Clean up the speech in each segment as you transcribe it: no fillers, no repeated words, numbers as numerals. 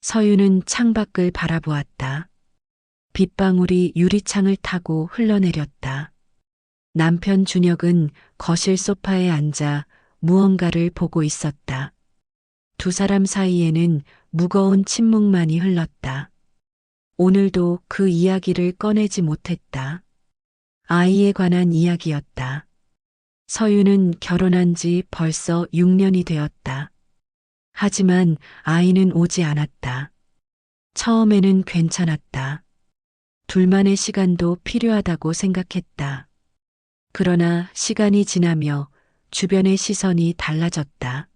서윤은 창밖을 바라보았다. 빗방울이 유리창을 타고 흘러내렸다. 남편 준혁은 거실 소파에 앉아 무언가를 보고 있었다. 두 사람 사이에는 무거운 침묵만이 흘렀다. 오늘도 그 이야기를 꺼내지 못했다. 아이에 관한 이야기였다. 서윤은 결혼한 지 벌써 6년이 되었다. 하지만 아이는 오지 않았다. 처음에는 괜찮았다. 둘만의 시간도 필요하다고 생각했다. 그러나 시간이 지나며 주변의 시선이 달라졌다.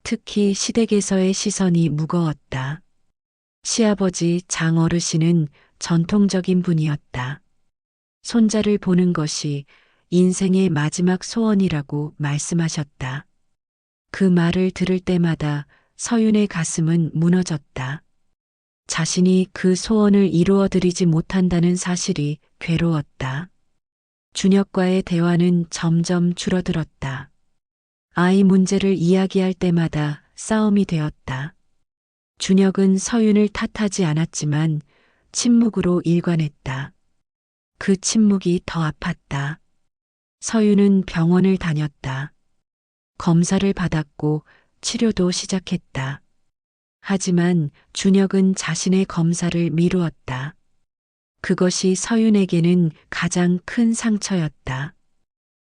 특히 시댁에서의 시선이 무거웠다. 시아버지 장어르신은 전통적인 분이었다. 손자를 보는 것이 인생의 마지막 소원이라고 말씀하셨다. 그 말을 들을 때마다 서윤의 가슴은 무너졌다. 자신이 그 소원을 이루어드리지 못한다는 사실이 괴로웠다. 준혁과의 대화는 점점 줄어들었다. 아이 문제를 이야기할 때마다 싸움이 되었다. 준혁은 서윤을 탓하지 않았지만 침묵으로 일관했다. 그 침묵이 더 아팠다. 서윤은 병원을 다녔다. 검사를 받았고 치료도 시작했다. 하지만 준혁은 자신의 검사를 미루었다. 그것이 서윤에게는 가장 큰 상처였다.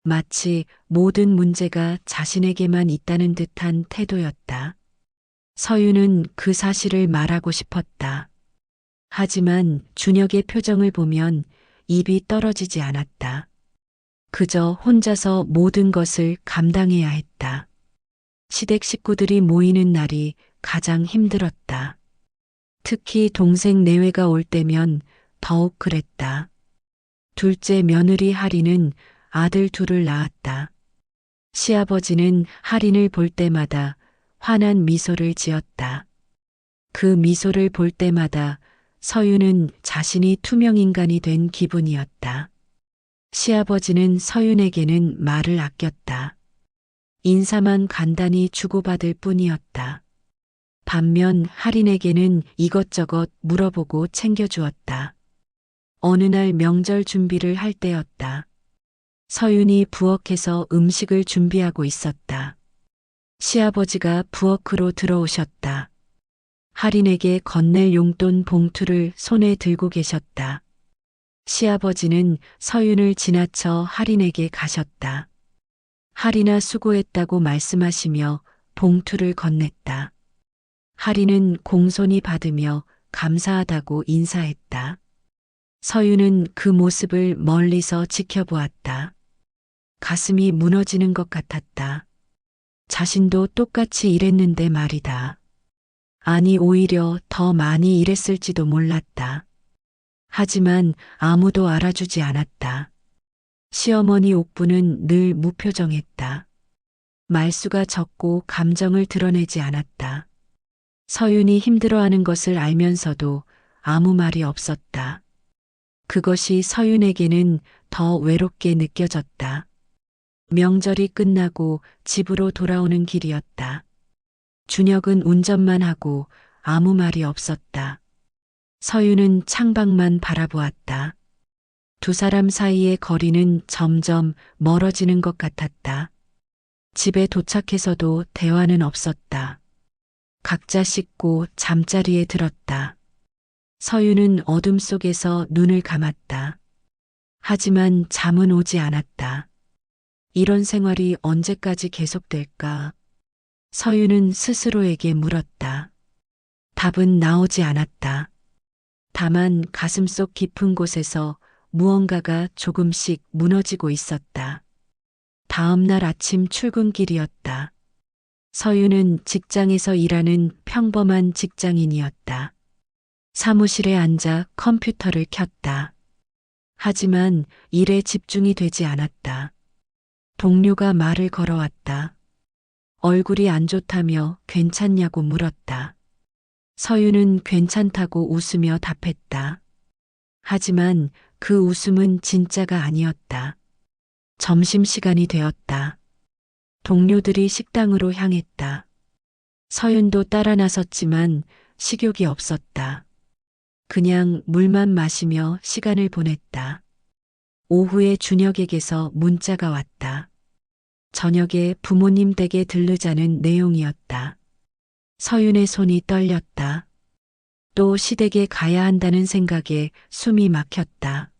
마치 모든 문제가 자신에게만 있다는 듯한 태도였다. 서윤은 그 사실을 말하고 싶었다. 하지만 준혁의 표정을 보면 입이 떨어지지 않았다. 그저 혼자서 모든 것을 감당해야 했다. 시댁 식구들이 모이는 날이 가장 힘들었다. 특히 동생 내외가 올 때면 더욱 그랬다. 둘째 며느리 하리는 아들 둘을 낳았다. 시아버지는 하린을 볼 때마다 환한 미소를 지었다. 그 미소를 볼 때마다 서윤은 자신이 투명인간이 된 기분이었다. 시아버지는 서윤에게는 말을 아꼈다. 인사만 간단히 주고받을 뿐이었다. 반면 하린에게는 이것저것 물어보고 챙겨주었다. 어느 날 명절 준비를 할 때였다. 서윤이 부엌에서 음식을 준비하고 있었다. 시아버지가 부엌으로 들어오셨다. 하린에게 건넬 용돈 봉투를 손에 들고 계셨다. 시아버지는 서윤을 지나쳐 하린에게 가셨다. 하린아 수고했다고 말씀하시며 봉투를 건넸다. 하린은 공손히 받으며 감사하다고 인사했다. 서윤은 그 모습을 멀리서 지켜보았다. 가슴이 무너지는 것 같았다. 자신도 똑같이 일했는데 말이다. 아니 오히려 더 많이 일했을지도 몰랐다. 하지만 아무도 알아주지 않았다. 시어머니 옥부는 늘 무표정했다. 말수가 적고 감정을 드러내지 않았다. 서윤이 힘들어하는 것을 알면서도 아무 말이 없었다. 그것이 서윤에게는 더 외롭게 느껴졌다. 명절이 끝나고 집으로 돌아오는 길이었다. 준혁은 운전만 하고 아무 말이 없었다. 서윤은 창밖만 바라보았다. 두 사람 사이의 거리는 점점 멀어지는 것 같았다. 집에 도착해서도 대화는 없었다. 각자 씻고 잠자리에 들었다. 서윤은 어둠 속에서 눈을 감았다. 하지만 잠은 오지 않았다. 이런 생활이 언제까지 계속될까? 서윤은 스스로에게 물었다. 답은 나오지 않았다. 다만 가슴속 깊은 곳에서 무언가가 조금씩 무너지고 있었다. 다음 날 아침 출근길이었다. 서윤은 직장에서 일하는 평범한 직장인이었다. 사무실에 앉아 컴퓨터를 켰다. 하지만 일에 집중이 되지 않았다. 동료가 말을 걸어왔다. 얼굴이 안 좋다며 괜찮냐고 물었다. 서윤은 괜찮다고 웃으며 답했다. 하지만 그 웃음은 진짜가 아니었다. 점심시간이 되었다. 동료들이 식당으로 향했다. 서윤도 따라 나섰지만 식욕이 없었다. 그냥 물만 마시며 시간을 보냈다. 오후에 준혁에게서 문자가 왔다. 저녁에 부모님 댁에 들르자는 내용이었다. 서윤의 손이 떨렸다. 또 시댁에 가야 한다는 생각에 숨이 막혔다.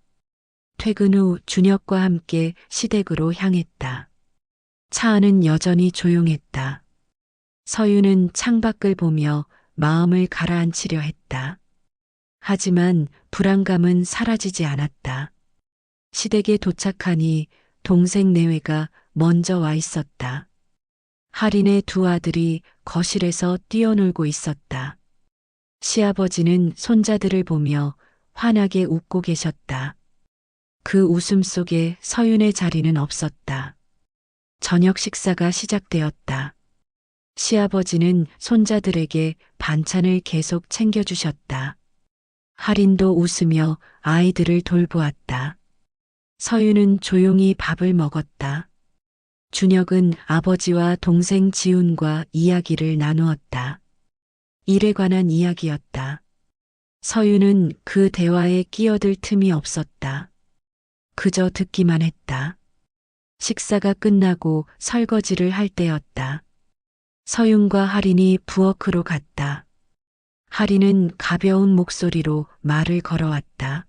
퇴근 후 준혁과 함께 시댁으로 향했다. 차 안은 여전히 조용했다. 서윤은 창밖을 보며 마음을 가라앉히려 했다. 하지만 불안감은 사라지지 않았다. 시댁에 도착하니 동생 내외가 먼저 와 있었다. 할인의 두 아들이 거실에서 뛰어놀고 있었다. 시아버지는 손자들을 보며 환하게 웃고 계셨다. 그 웃음 속에 서윤의 자리는 없었다. 저녁 식사가 시작되었다. 시아버지는 손자들에게 반찬을 계속 챙겨주셨다. 할인도 웃으며 아이들을 돌보았다. 서윤은 조용히 밥을 먹었다. 준혁은 아버지와 동생 지훈과 이야기를 나누었다. 일에 관한 이야기였다. 서윤은 그 대화에 끼어들 틈이 없었다. 그저 듣기만 했다. 식사가 끝나고 설거지를 할 때였다. 서윤과 할인이 부엌으로 갔다. 할인은 가벼운 목소리로 말을 걸어왔다.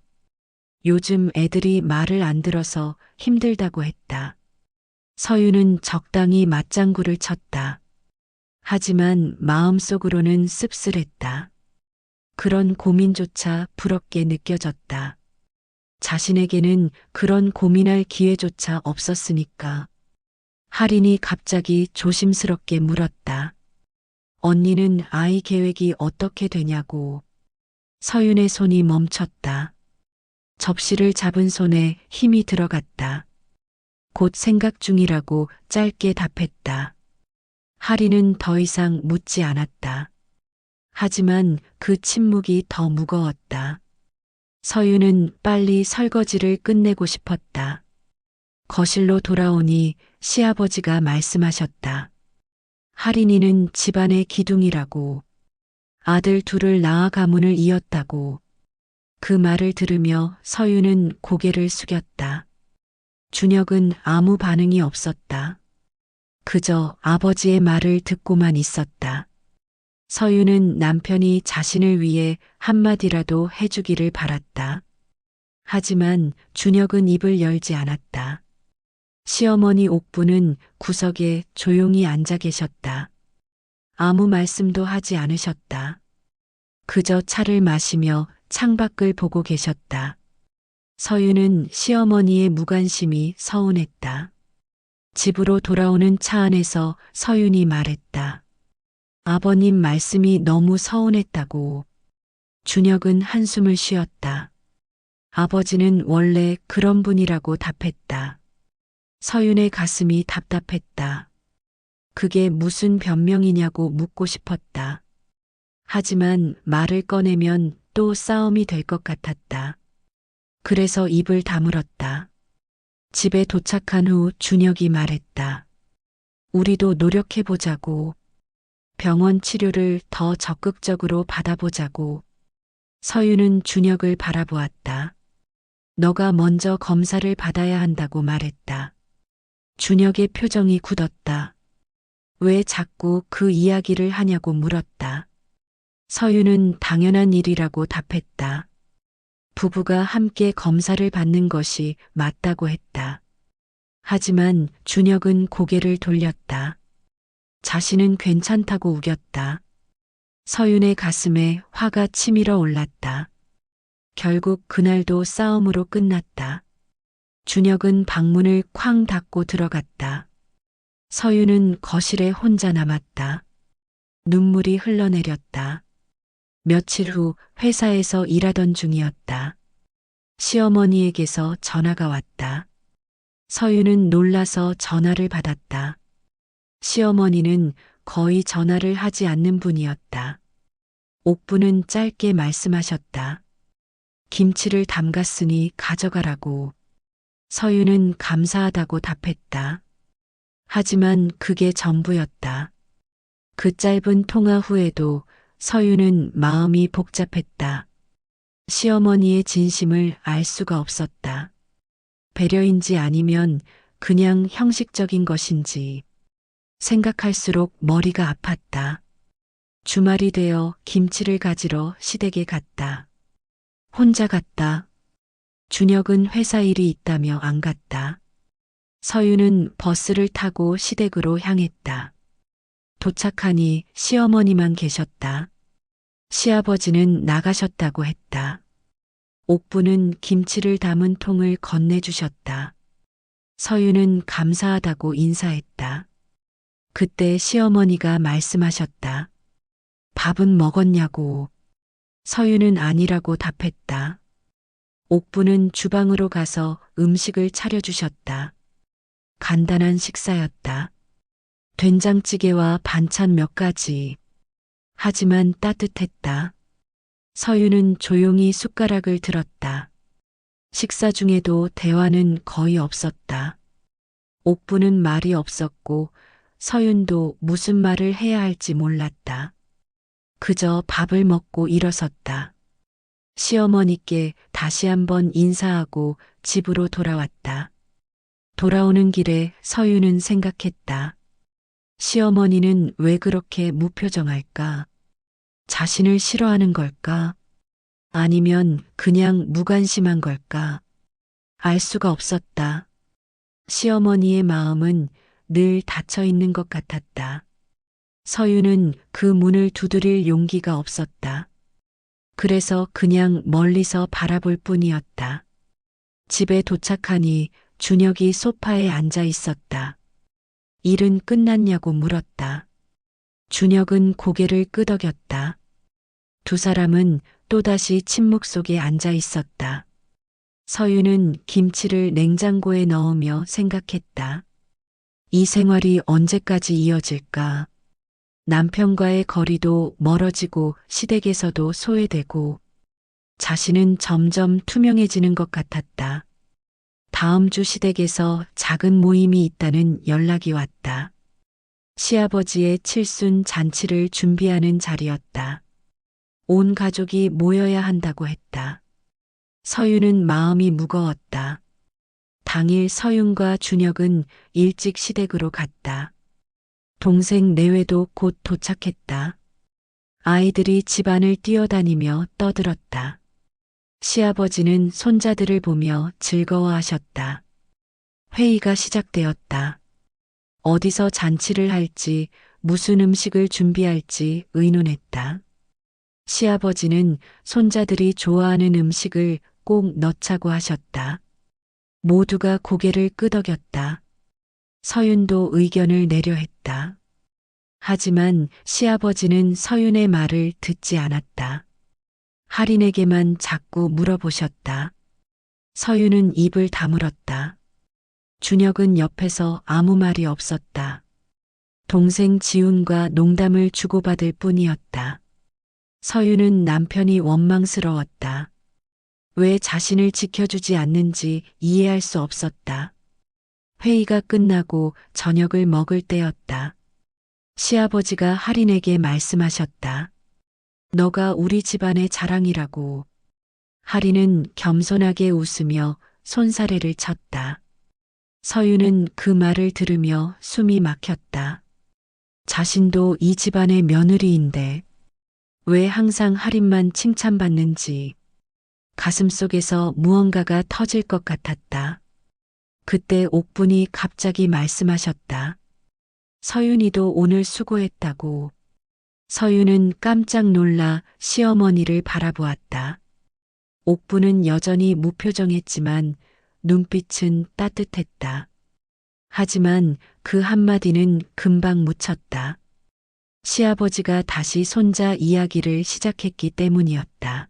요즘 애들이 말을 안 들어서 힘들다고 했다. 서윤은 적당히 맞장구를 쳤다. 하지만 마음속으로는 씁쓸했다. 그런 고민조차 부럽게 느껴졌다. 자신에게는 그런 고민할 기회조차 없었으니까. 할인이 갑자기 조심스럽게 물었다. 언니는 아이 계획이 어떻게 되냐고. 서윤의 손이 멈췄다. 접시를 잡은 손에 힘이 들어갔다. 곧 생각 중이라고 짧게 답했다. 할인은 더 이상 묻지 않았다. 하지만 그 침묵이 더 무거웠다. 서윤은 빨리 설거지를 끝내고 싶었다. 거실로 돌아오니 시아버지가 말씀하셨다. 할인이는 집안의 기둥이라고. 아들 둘을 낳아 가문을 이었다고. 그 말을 들으며 서윤은 고개를 숙였다. 준혁은 아무 반응이 없었다. 그저 아버지의 말을 듣고만 있었다. 서윤은 남편이 자신을 위해 한마디라도 해주기를 바랐다. 하지만 준혁은 입을 열지 않았다. 시어머니 옥부는 구석에 조용히 앉아 계셨다. 아무 말씀도 하지 않으셨다. 그저 차를 마시며 창밖을 보고 계셨다. 서윤은 시어머니의 무관심이 서운했다. 집으로 돌아오는 차 안에서 서윤이 말했다. 아버님 말씀이 너무 서운했다고. 준혁은 한숨을 쉬었다. 아버지는 원래 그런 분이라고 답했다. 서윤의 가슴이 답답했다. 그게 무슨 변명이냐고 묻고 싶었다. 하지만 말을 꺼내면 또 싸움이 될 것 같았다. 그래서 입을 다물었다. 집에 도착한 후 준혁이 말했다. 우리도 노력해보자고. 병원 치료를 더 적극적으로 받아보자고. 서윤은 준혁을 바라보았다. 너가 먼저 검사를 받아야 한다고 말했다. 준혁의 표정이 굳었다. 왜 자꾸 그 이야기를 하냐고 물었다. 서윤은 당연한 일이라고 답했다. 부부가 함께 검사를 받는 것이 맞다고 했다. 하지만 준혁은 고개를 돌렸다. 자신은 괜찮다고 우겼다. 서윤의 가슴에 화가 치밀어 올랐다. 결국 그날도 싸움으로 끝났다. 준혁은 방문을 쾅 닫고 들어갔다. 서윤은 거실에 혼자 남았다. 눈물이 흘러내렸다. 며칠 후 회사에서 일하던 중이었다. 시어머니에게서 전화가 왔다. 서윤은 놀라서 전화를 받았다. 시어머니는 거의 전화를 하지 않는 분이었다. 옥부는 짧게 말씀하셨다. 김치를 담갔으니 가져가라고. 서윤은 감사하다고 답했다. 하지만 그게 전부였다. 그 짧은 통화 후에도 서유는 마음이 복잡했다. 시어머니의 진심을 알 수가 없었다. 배려인지 아니면 그냥 형식적인 것인지 생각할수록 머리가 아팠다. 주말이 되어 김치를 가지러 시댁에 갔다. 혼자 갔다. 준혁은 회사 일이 있다며 안 갔다. 서유는 버스를 타고 시댁으로 향했다. 도착하니 시어머니만 계셨다. 시아버지는 나가셨다고 했다. 옥부는 김치를 담은 통을 건네주셨다. 서유는 감사하다고 인사했다. 그때 시어머니가 말씀하셨다. 밥은 먹었냐고. 서유는 아니라고 답했다. 옥부는 주방으로 가서 음식을 차려주셨다. 간단한 식사였다. 된장찌개와 반찬 몇 가지. 하지만 따뜻했다. 서유는 조용히 숟가락을 들었다. 식사 중에도 대화는 거의 없었다. 옥부는 말이 없었고 서윤도 무슨 말을 해야 할지 몰랐다. 그저 밥을 먹고 일어섰다. 시어머니께 다시 한번 인사하고 집으로 돌아왔다. 돌아오는 길에 서유는 생각했다. 시어머니는 왜 그렇게 무표정할까? 자신을 싫어하는 걸까? 아니면 그냥 무관심한 걸까? 알 수가 없었다. 시어머니의 마음은 늘 닫혀 있는 것 같았다. 서유는 그 문을 두드릴 용기가 없었다. 그래서 그냥 멀리서 바라볼 뿐이었다. 집에 도착하니 준혁이 소파에 앉아 있었다. 일은 끝났냐고 물었다. 준혁은 고개를 끄덕였다. 두 사람은 또다시 침묵 속에 앉아 있었다. 서유는 김치를 냉장고에 넣으며 생각했다. 이 생활이 언제까지 이어질까? 남편과의 거리도 멀어지고 시댁에서도 소외되고 자신은 점점 투명해지는 것 같았다. 다음 주 시댁에서 작은 모임이 있다는 연락이 왔다. 시아버지의 칠순 잔치를 준비하는 자리였다. 온 가족이 모여야 한다고 했다. 서유는 마음이 무거웠다. 당일 서윤과 준혁은 일찍 시댁으로 갔다. 동생 내외도 곧 도착했다. 아이들이 집안을 뛰어다니며 떠들었다. 시아버지는 손자들을 보며 즐거워하셨다. 회의가 시작되었다. 어디서 잔치를 할지, 무슨 음식을 준비할지 의논했다. 시아버지는 손자들이 좋아하는 음식을 꼭 넣자고 하셨다. 모두가 고개를 끄덕였다. 서윤도 의견을 내려 했다. 하지만 시아버지는 서윤의 말을 듣지 않았다. 할인에게만 자꾸 물어보셨다. 서윤은 입을 다물었다. 준혁은 옆에서 아무 말이 없었다. 동생 지훈과 농담을 주고받을 뿐이었다. 서윤은 남편이 원망스러웠다. 왜 자신을 지켜주지 않는지 이해할 수 없었다. 회의가 끝나고 저녁을 먹을 때였다. 시아버지가 할인에게 말씀하셨다. 너가 우리 집안의 자랑이라고. 할인은 겸손하게 웃으며 손사래를 쳤다. 서유는 그 말을 들으며 숨이 막혔다. 자신도 이 집안의 며느리인데 왜 항상 할인만 칭찬받는지 가슴속에서 무언가가 터질 것 같았다. 그때 옥분이 갑자기 말씀하셨다. 서윤이도 오늘 수고했다고. 서윤은 깜짝 놀라 시어머니를 바라보았다. 옥분은 여전히 무표정했지만 눈빛은 따뜻했다. 하지만 그 한마디는 금방 묻혔다. 시아버지가 다시 손자 이야기를 시작했기 때문이었다.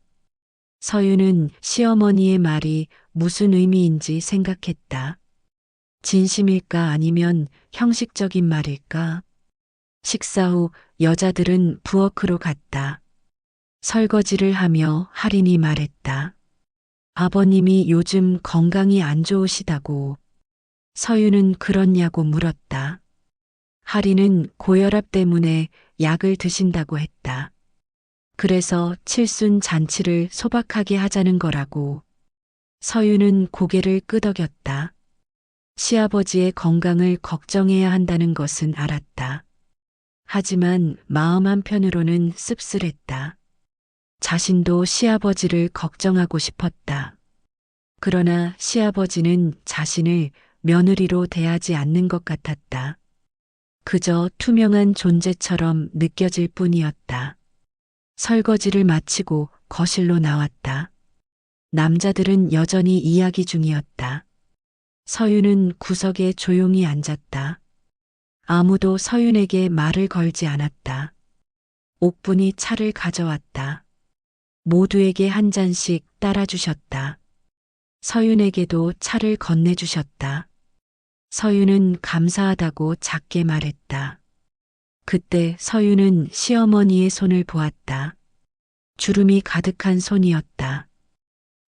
서윤은 시어머니의 말이 무슨 의미인지 생각했다. 진심일까 아니면 형식적인 말일까? 식사 후 여자들은 부엌으로 갔다. 설거지를 하며 할인이 말했다. 아버님이 요즘 건강이 안 좋으시다고. 서유는 그렇냐고 물었다. 할인은 고혈압 때문에 약을 드신다고 했다. 그래서 칠순 잔치를 소박하게 하자는 거라고. 서윤은 고개를 끄덕였다. 시아버지의 건강을 걱정해야 한다는 것은 알았다. 하지만 마음 한편으로는 씁쓸했다. 자신도 시아버지를 걱정하고 싶었다. 그러나 시아버지는 자신을 며느리로 대하지 않는 것 같았다. 그저 투명한 존재처럼 느껴질 뿐이었다. 설거지를 마치고 거실로 나왔다. 남자들은 여전히 이야기 중이었다. 서윤은 구석에 조용히 앉았다. 아무도 서윤에게 말을 걸지 않았다. 옥분이 차를 가져왔다. 모두에게 한 잔씩 따라주셨다. 서윤에게도 차를 건네주셨다. 서윤은 감사하다고 작게 말했다. 그때 서윤은 시어머니의 손을 보았다. 주름이 가득한 손이었다.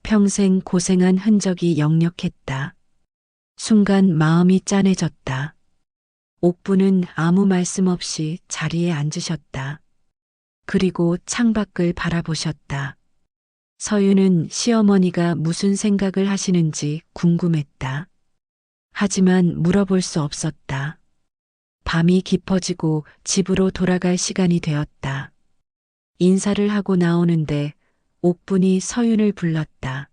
평생 고생한 흔적이 역력했다. 순간 마음이 짠해졌다. 옥부는 아무 말씀 없이 자리에 앉으셨다. 그리고 창밖을 바라보셨다. 서윤은 시어머니가 무슨 생각을 하시는지 궁금했다. 하지만 물어볼 수 없었다. 밤이 깊어지고 집으로 돌아갈 시간이 되었다. 인사를 하고 나오는데 옥분이 서윤을 불렀다.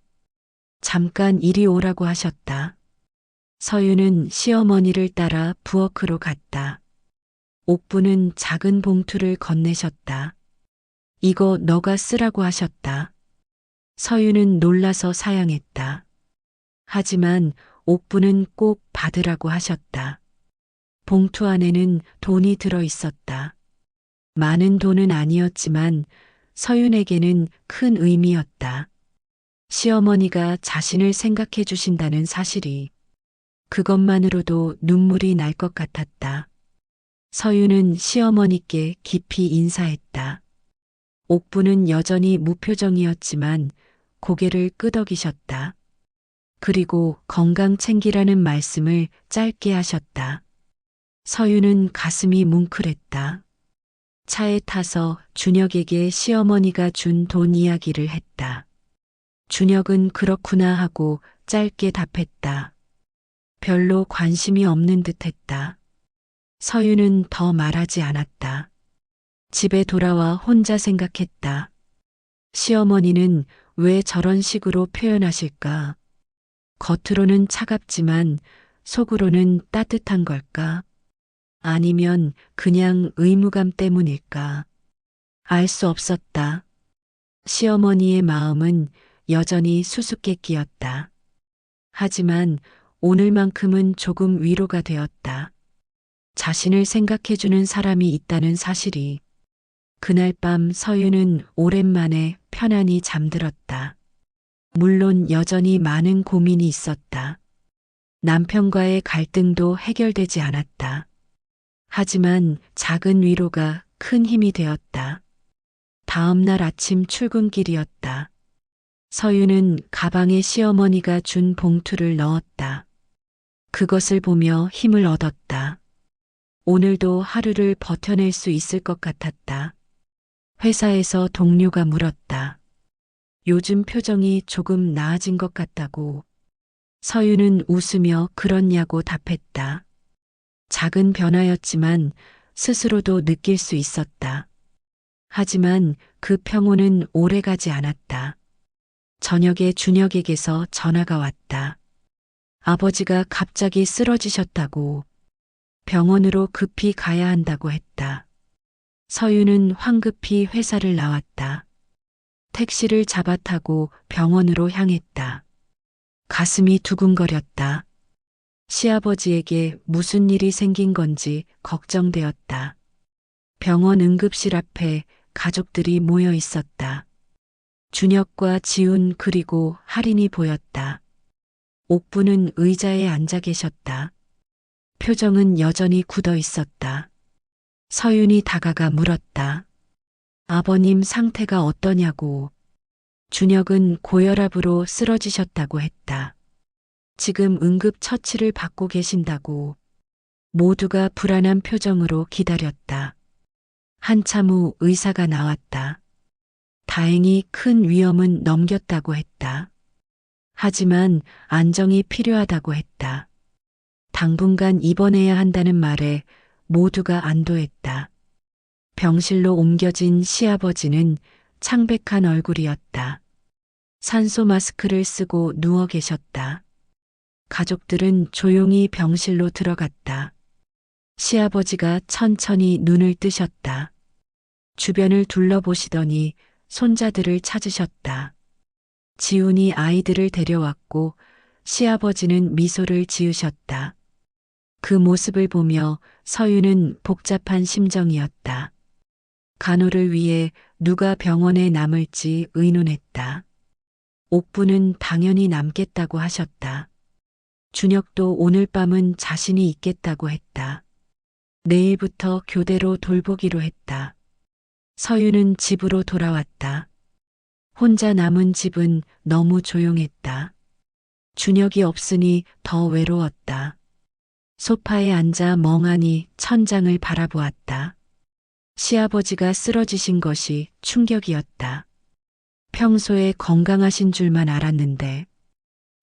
잠깐 이리 오라고 하셨다. 서윤은 시어머니를 따라 부엌으로 갔다. 옥분은 작은 봉투를 건네셨다. 이거 너가 쓰라고 하셨다. 서윤은 놀라서 사양했다. 하지만 옥분은 꼭 받으라고 하셨다. 봉투 안에는 돈이 들어 있었다. 많은 돈은 아니었지만 서윤에게는 큰 의미였다. 시어머니가 자신을 생각해 주신다는 사실이 그것만으로도 눈물이 날 것 같았다. 서윤은 시어머니께 깊이 인사했다. 옥부는 여전히 무표정이었지만 고개를 끄덕이셨다. 그리고 건강 챙기라는 말씀을 짧게 하셨다. 서윤은 가슴이 뭉클했다. 차에 타서 준혁에게 시어머니가 준 돈 이야기를 했다. 준혁은 그렇구나 하고 짧게 답했다. 별로 관심이 없는 듯했다. 서윤은 더 말하지 않았다. 집에 돌아와 혼자 생각했다. 시어머니는 왜 저런 식으로 표현하실까? 겉으로는 차갑지만 속으로는 따뜻한 걸까? 아니면 그냥 의무감 때문일까? 알 수 없었다. 시어머니의 마음은 여전히 수수께끼였다. 하지만 오늘만큼은 조금 위로가 되었다. 자신을 생각해주는 사람이 있다는 사실이. 그날 밤 서윤은 오랜만에 편안히 잠들었다. 물론 여전히 많은 고민이 있었다. 남편과의 갈등도 해결되지 않았다. 하지만 작은 위로가 큰 힘이 되었다. 다음 날 아침 출근길이었다. 서윤은 가방에 시어머니가 준 봉투를 넣었다. 그것을 보며 힘을 얻었다. 오늘도 하루를 버텨낼 수 있을 것 같았다. 회사에서 동료가 물었다. 요즘 표정이 조금 나아진 것 같다고. 서윤은 웃으며 그렇냐고 답했다. 작은 변화였지만 스스로도 느낄 수 있었다. 하지만 그 평온은 오래가지 않았다. 저녁에 준혁에게서 전화가 왔다. 아버지가 갑자기 쓰러지셨다고. 병원으로 급히 가야 한다고 했다. 서윤은 황급히 회사를 나왔다. 택시를 잡아 타고 병원으로 향했다. 가슴이 두근거렸다. 시아버지에게 무슨 일이 생긴 건지 걱정되었다. 병원 응급실 앞에 가족들이 모여 있었다. 준혁과 지훈 그리고 할인이 보였다. 옥부는 의자에 앉아 계셨다. 표정은 여전히 굳어 있었다. 서윤이 다가가 물었다. 아버님 상태가 어떠냐고. 준혁은 고혈압으로 쓰러지셨다고 했다. 지금 응급 처치를 받고 계신다고. 모두가 불안한 표정으로 기다렸다. 한참 후 의사가 나왔다. 다행히 큰 위험은 넘겼다고 했다. 하지만 안정이 필요하다고 했다. 당분간 입원해야 한다는 말에 모두가 안도했다. 병실로 옮겨진 시아버지는 창백한 얼굴이었다. 산소 마스크를 쓰고 누워 계셨다. 가족들은 조용히 병실로 들어갔다. 시아버지가 천천히 눈을 뜨셨다. 주변을 둘러보시더니 손자들을 찾으셨다. 지훈이 아이들을 데려왔고 시아버지는 미소를 지으셨다. 그 모습을 보며 서유는 복잡한 심정이었다. 간호를 위해 누가 병원에 남을지 의논했다. 옥부는 당연히 남겠다고 하셨다. 준혁도 오늘 밤은 자신이 있겠다고 했다. 내일부터 교대로 돌보기로 했다. 서유는 집으로 돌아왔다. 혼자 남은 집은 너무 조용했다. 준혁이 없으니 더 외로웠다. 소파에 앉아 멍하니 천장을 바라보았다. 시아버지가 쓰러지신 것이 충격이었다. 평소에 건강하신 줄만 알았는데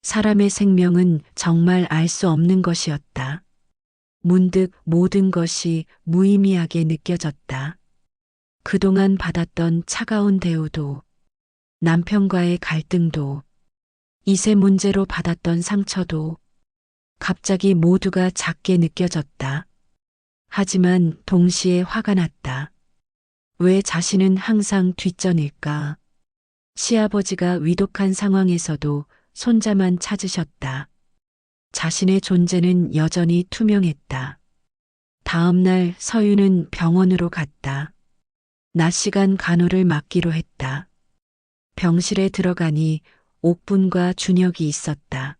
사람의 생명은 정말 알 수 없는 것이었다. 문득 모든 것이 무의미하게 느껴졌다. 그동안 받았던 차가운 대우도, 남편과의 갈등도, 이세 문제로 받았던 상처도 갑자기 모두가 작게 느껴졌다. 하지만 동시에 화가 났다. 왜 자신은 항상 뒷전일까? 시아버지가 위독한 상황에서도 손자만 찾으셨다. 자신의 존재는 여전히 투명했다. 다음 날 서유는 병원으로 갔다. 낮 시간 간호를 맡기로 했다. 병실에 들어가니 옥분과 준혁이 있었다.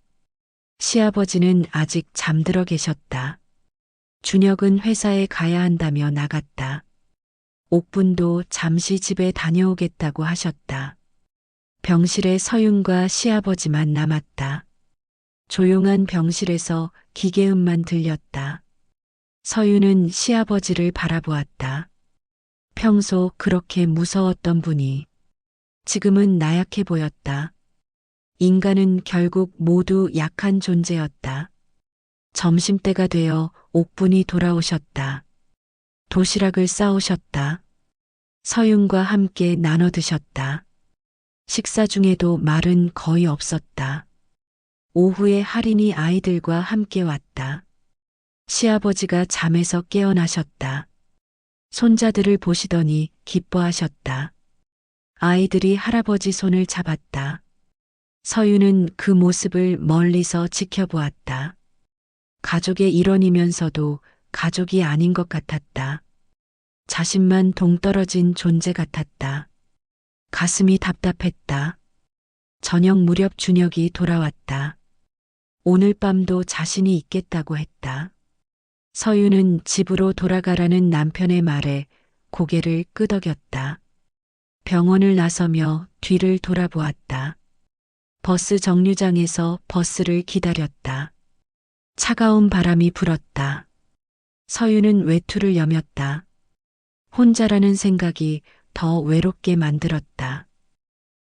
시아버지는 아직 잠들어 계셨다. 준혁은 회사에 가야 한다며 나갔다. 옥분도 잠시 집에 다녀오겠다고 하셨다. 병실에 서윤과 시아버지만 남았다. 조용한 병실에서 기계음만 들렸다. 서윤은 시아버지를 바라보았다. 평소 그렇게 무서웠던 분이 지금은 나약해 보였다. 인간은 결국 모두 약한 존재였다. 점심때가 되어 옥분이 돌아오셨다. 도시락을 싸오셨다. 서윤과 함께 나눠 드셨다. 식사 중에도 말은 거의 없었다. 오후에 할인이 아이들과 함께 왔다. 시아버지가 잠에서 깨어나셨다. 손자들을 보시더니 기뻐하셨다. 아이들이 할아버지 손을 잡았다. 서유는 그 모습을 멀리서 지켜보았다. 가족의 일원이면서도 가족이 아닌 것 같았다. 자신만 동떨어진 존재 같았다. 가슴이 답답했다. 저녁 무렵 준혁이 돌아왔다. 오늘 밤도 자신이 있겠다고 했다. 서유는 집으로 돌아가라는 남편의 말에 고개를 끄덕였다. 병원을 나서며 뒤를 돌아보았다. 버스 정류장에서 버스를 기다렸다. 차가운 바람이 불었다. 서유는 외투를 여몄다. 혼자라는 생각이 더 외롭게 만들었다.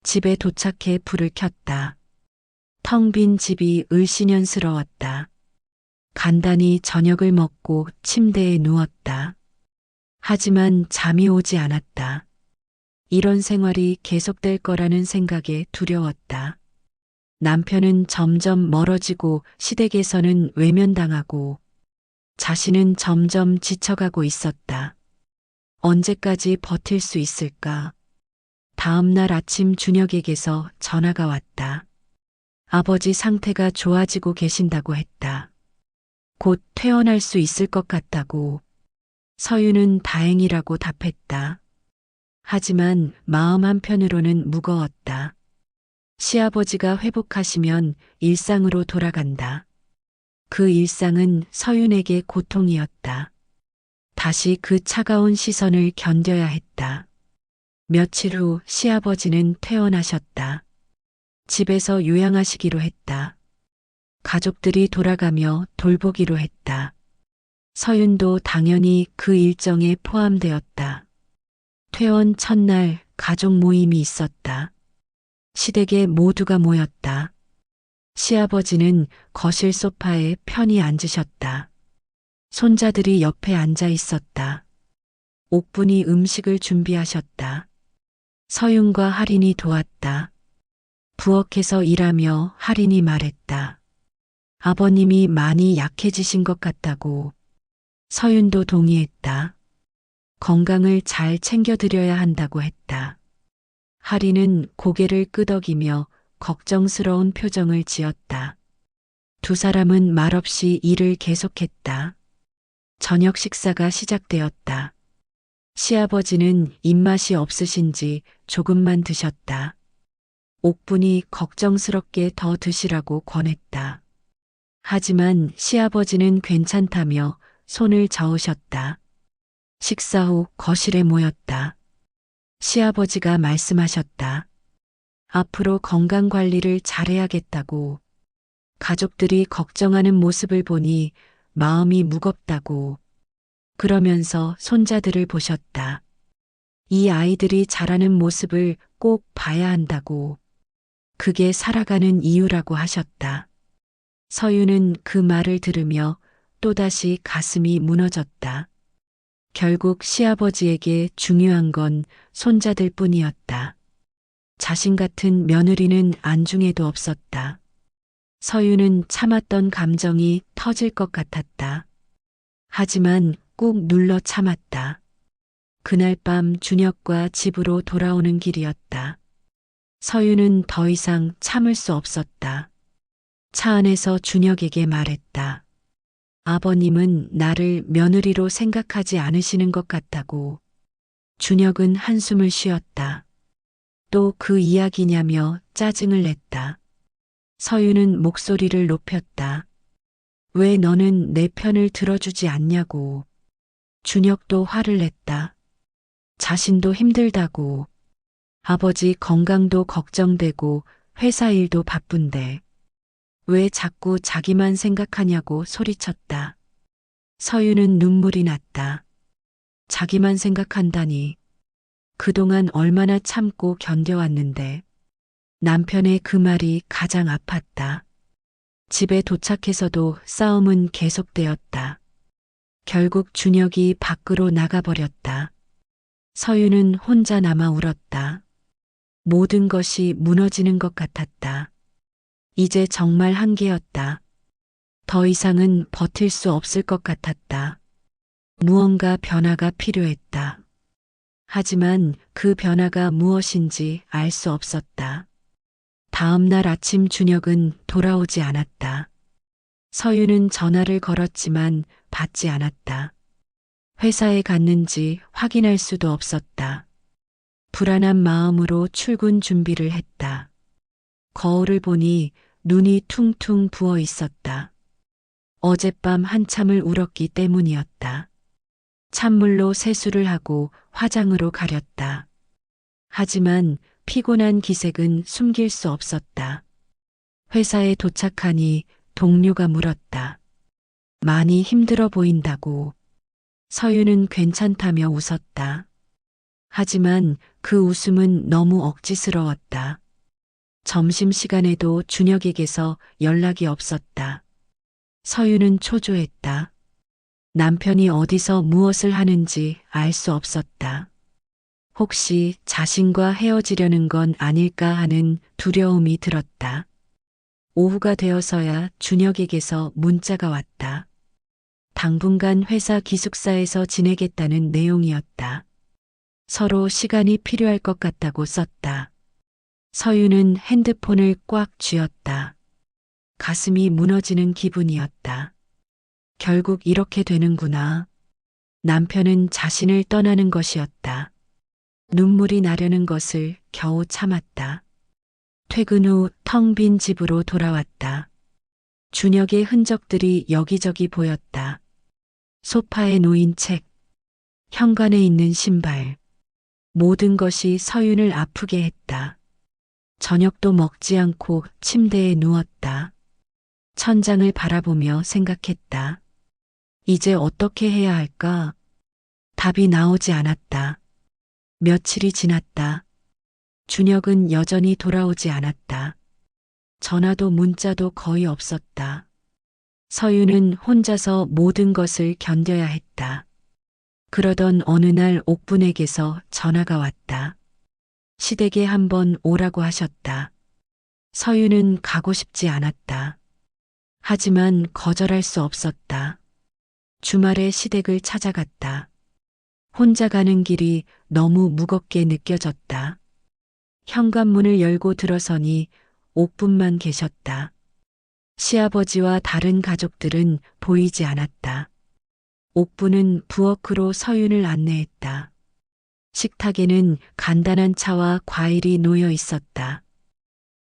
집에 도착해 불을 켰다. 텅 빈 집이 을씨년스러웠다. 간단히 저녁을 먹고 침대에 누웠다. 하지만 잠이 오지 않았다. 이런 생활이 계속될 거라는 생각에 두려웠다. 남편은 점점 멀어지고 시댁에서는 외면당하고 자신은 점점 지쳐가고 있었다. 언제까지 버틸 수 있을까? 다음 날 아침 준혁에게서 전화가 왔다. 아버지 상태가 좋아지고 계신다고 했다. 곧 퇴원할 수 있을 것 같다고. 서유는 다행이라고 답했다. 하지만 마음 한편으로는 무거웠다. 시아버지가 회복하시면 일상으로 돌아간다. 그 일상은 서윤에게 고통이었다. 다시 그 차가운 시선을 견뎌야 했다. 며칠 후 시아버지는 퇴원하셨다. 집에서 요양하시기로 했다. 가족들이 돌아가며 돌보기로 했다. 서윤도 당연히 그 일정에 포함되었다. 퇴원 첫날 가족 모임이 있었다. 시댁에 모두가 모였다. 시아버지는 거실 소파에 편히 앉으셨다. 손자들이 옆에 앉아 있었다. 옥분이 음식을 준비하셨다. 서윤과 할인이 도왔다. 부엌에서 일하며 할인이 말했다. 아버님이 많이 약해지신 것 같다고. 서윤도 동의했다. 건강을 잘 챙겨드려야 한다고 했다. 할인은 고개를 끄덕이며 걱정스러운 표정을 지었다. 두 사람은 말없이 일을 계속했다. 저녁 식사가 시작되었다. 시아버지는 입맛이 없으신지 조금만 드셨다. 옥분이 걱정스럽게 더 드시라고 권했다. 하지만 시아버지는 괜찮다며 손을 저으셨다. 식사 후 거실에 모였다. 시아버지가 말씀하셨다. 앞으로 건강 관리를 잘해야겠다고. 가족들이 걱정하는 모습을 보니 마음이 무겁다고. 그러면서 손자들을 보셨다. 이 아이들이 자라는 모습을 꼭 봐야 한다고. 그게 살아가는 이유라고 하셨다. 서유는 그 말을 들으며 또다시 가슴이 무너졌다. 결국 시아버지에게 중요한 건 손자들 뿐이었다. 자신 같은 며느리는 안중에도 없었다. 서유는 참았던 감정이 터질 것 같았다. 하지만 꾹 눌러 참았다. 그날 밤 준혁과 집으로 돌아오는 길이었다. 서유는 더 이상 참을 수 없었다. 차 안에서 준혁에게 말했다. 아버님은 나를 며느리로 생각하지 않으시는 것 같다고. 준혁은 한숨을 쉬었다. 또 그 이야기냐며 짜증을 냈다. 서유는 목소리를 높였다. 왜 너는 내 편을 들어주지 않냐고. 준혁도 화를 냈다. 자신도 힘들다고. 아버지 건강도 걱정되고 회사 일도 바쁜데. 왜 자꾸 자기만 생각하냐고 소리쳤다. 서유는 눈물이 났다. 자기만 생각한다니. 그동안 얼마나 참고 견뎌왔는데. 남편의 그 말이 가장 아팠다. 집에 도착해서도 싸움은 계속되었다. 결국 준혁이 밖으로 나가버렸다. 서유는 혼자 남아 울었다. 모든 것이 무너지는 것 같았다. 이제 정말 한계였다. 더 이상은 버틸 수 없을 것 같았다. 무언가 변화가 필요했다. 하지만 그 변화가 무엇인지 알 수 없었다. 다음 날 아침 준혁은 돌아오지 않았다. 서유는 전화를 걸었지만 받지 않았다. 회사에 갔는지 확인할 수도 없었다. 불안한 마음으로 출근 준비를 했다. 거울을 보니 눈이 퉁퉁 부어 있었다. 어젯밤 한참을 울었기 때문이었다. 찬물로 세수를 하고 화장으로 가렸다. 하지만 피곤한 기색은 숨길 수 없었다. 회사에 도착하니 동료가 물었다. 많이 힘들어 보인다고. 서유는 괜찮다며 웃었다. 하지만 그 웃음은 너무 억지스러웠다. 점심시간에도 준혁에게서 연락이 없었다. 서유는 초조했다. 남편이 어디서 무엇을 하는지 알 수 없었다. 혹시 자신과 헤어지려는 건 아닐까 하는 두려움이 들었다. 오후가 되어서야 준혁에게서 문자가 왔다. 당분간 회사 기숙사에서 지내겠다는 내용이었다. 서로 시간이 필요할 것 같다고 썼다. 서유는 핸드폰을 꽉 쥐었다. 가슴이 무너지는 기분이었다. 결국 이렇게 되는구나. 남편은 자신을 떠나는 것이었다. 눈물이 나려는 것을 겨우 참았다. 퇴근 후 텅 빈 집으로 돌아왔다. 준혁의 흔적들이 여기저기 보였다. 소파에 놓인 책, 현관에 있는 신발. 모든 것이 서윤을 아프게 했다. 저녁도 먹지 않고 침대에 누웠다. 천장을 바라보며 생각했다. 이제 어떻게 해야 할까? 답이 나오지 않았다. 며칠이 지났다. 준혁은 여전히 돌아오지 않았다. 전화도 문자도 거의 없었다. 서유는 혼자서 모든 것을 견뎌야 했다. 그러던 어느 날 옥분에게서 전화가 왔다. 시댁에 한번 오라고 하셨다. 서유는 가고 싶지 않았다. 하지만 거절할 수 없었다. 주말에 시댁을 찾아갔다. 혼자 가는 길이 너무 무겁게 느껴졌다. 현관문을 열고 들어서니 옥분만 계셨다. 시아버지와 다른 가족들은 보이지 않았다. 옥분은 부엌으로 서윤을 안내했다. 식탁에는 간단한 차와 과일이 놓여 있었다.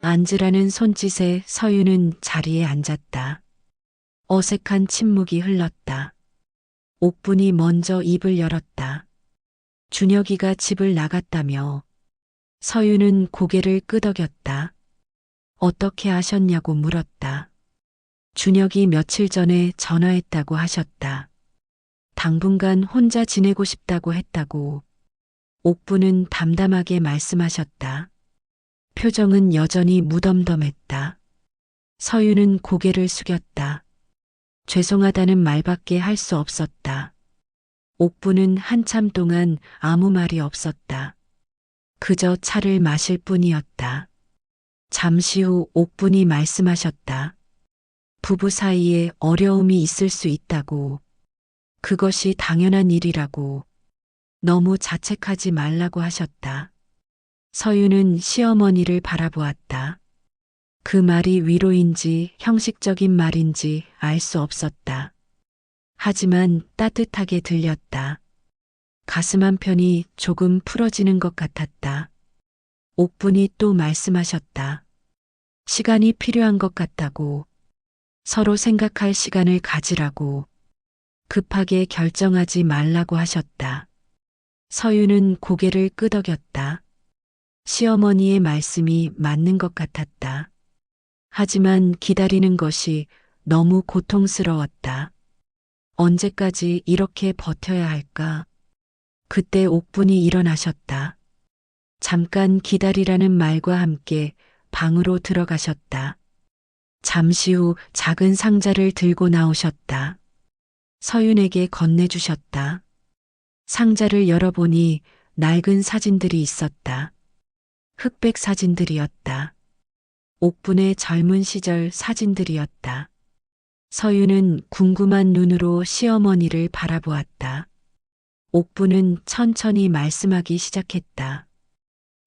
앉으라는 손짓에 서윤은 자리에 앉았다. 어색한 침묵이 흘렀다. 옥분이 먼저 입을 열었다. 준혁이가 집을 나갔다며. 서윤은 고개를 끄덕였다. 어떻게 아셨냐고 물었다. 준혁이 며칠 전에 전화했다고 하셨다. 당분간 혼자 지내고 싶다고 했다고. 옥분은 담담하게 말씀하셨다. 표정은 여전히 무덤덤했다. 서윤은 고개를 숙였다. 죄송하다는 말밖에 할 수 없었다. 옥분은 한참 동안 아무 말이 없었다. 그저 차를 마실 뿐이었다. 잠시 후 옥분이 말씀하셨다. 부부 사이에 어려움이 있을 수 있다고. 그것이 당연한 일이라고. 너무 자책하지 말라고 하셨다. 서유는 시어머니를 바라보았다. 그 말이 위로인지 형식적인 말인지 알 수 없었다. 하지만 따뜻하게 들렸다. 가슴 한편이 조금 풀어지는 것 같았다. 옥분이 또 말씀하셨다. 시간이 필요한 것 같다고. 서로 생각할 시간을 가지라고. 급하게 결정하지 말라고 하셨다. 서유는 고개를 끄덕였다. 시어머니의 말씀이 맞는 것 같았다. 하지만 기다리는 것이 너무 고통스러웠다. 언제까지 이렇게 버텨야 할까? 그때 옥분이 일어나셨다. 잠깐 기다리라는 말과 함께 방으로 들어가셨다. 잠시 후 작은 상자를 들고 나오셨다. 서윤에게 건네주셨다. 상자를 열어보니 낡은 사진들이 있었다. 흑백 사진들이었다. 옥분의 젊은 시절 사진들이었다. 서윤은 궁금한 눈으로 시어머니를 바라보았다. 옥분은 천천히 말씀하기 시작했다.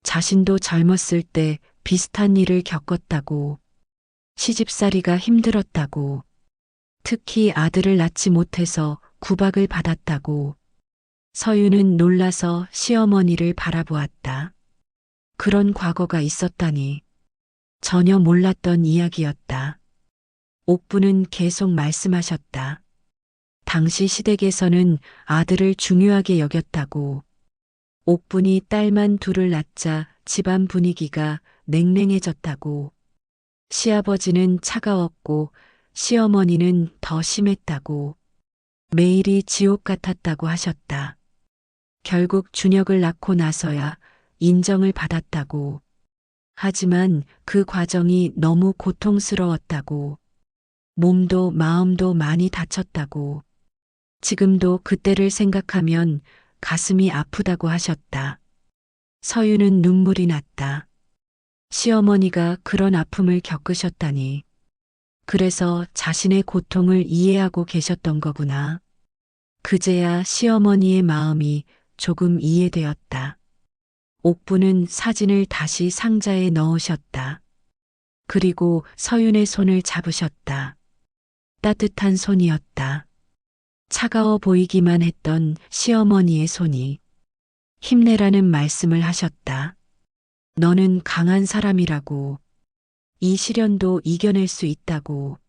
자신도 젊었을 때 비슷한 일을 겪었다고. 시집살이가 힘들었다고. 특히 아들을 낳지 못해서 구박을 받았다고. 서윤은 놀라서 시어머니를 바라보았다. 그런 과거가 있었다니. 전혀 몰랐던 이야기였다. 옥분은 계속 말씀하셨다. 당시 시댁에서는 아들을 중요하게 여겼다고. 옥분이 딸만 둘을 낳자 집안 분위기가 냉랭해졌다고. 시아버지는 차가웠고 시어머니는 더 심했다고. 매일이 지옥 같았다고 하셨다. 결국 준혁을 낳고 나서야 인정을 받았다고. 하지만 그 과정이 너무 고통스러웠다고. 몸도 마음도 많이 다쳤다고. 지금도 그때를 생각하면 가슴이 아프다고 하셨다. 서유는 눈물이 났다. 시어머니가 그런 아픔을 겪으셨다니. 그래서 자신의 고통을 이해하고 계셨던 거구나. 그제야 시어머니의 마음이 조금 이해되었다. 옥분은 사진을 다시 상자에 넣으셨다. 그리고 서윤의 손을 잡으셨다. 따뜻한 손이었다. 차가워 보이기만 했던 시어머니의 손이. 힘내라는 말씀을 하셨다. 너는 강한 사람이라고. 이 시련도 이겨낼 수 있다고.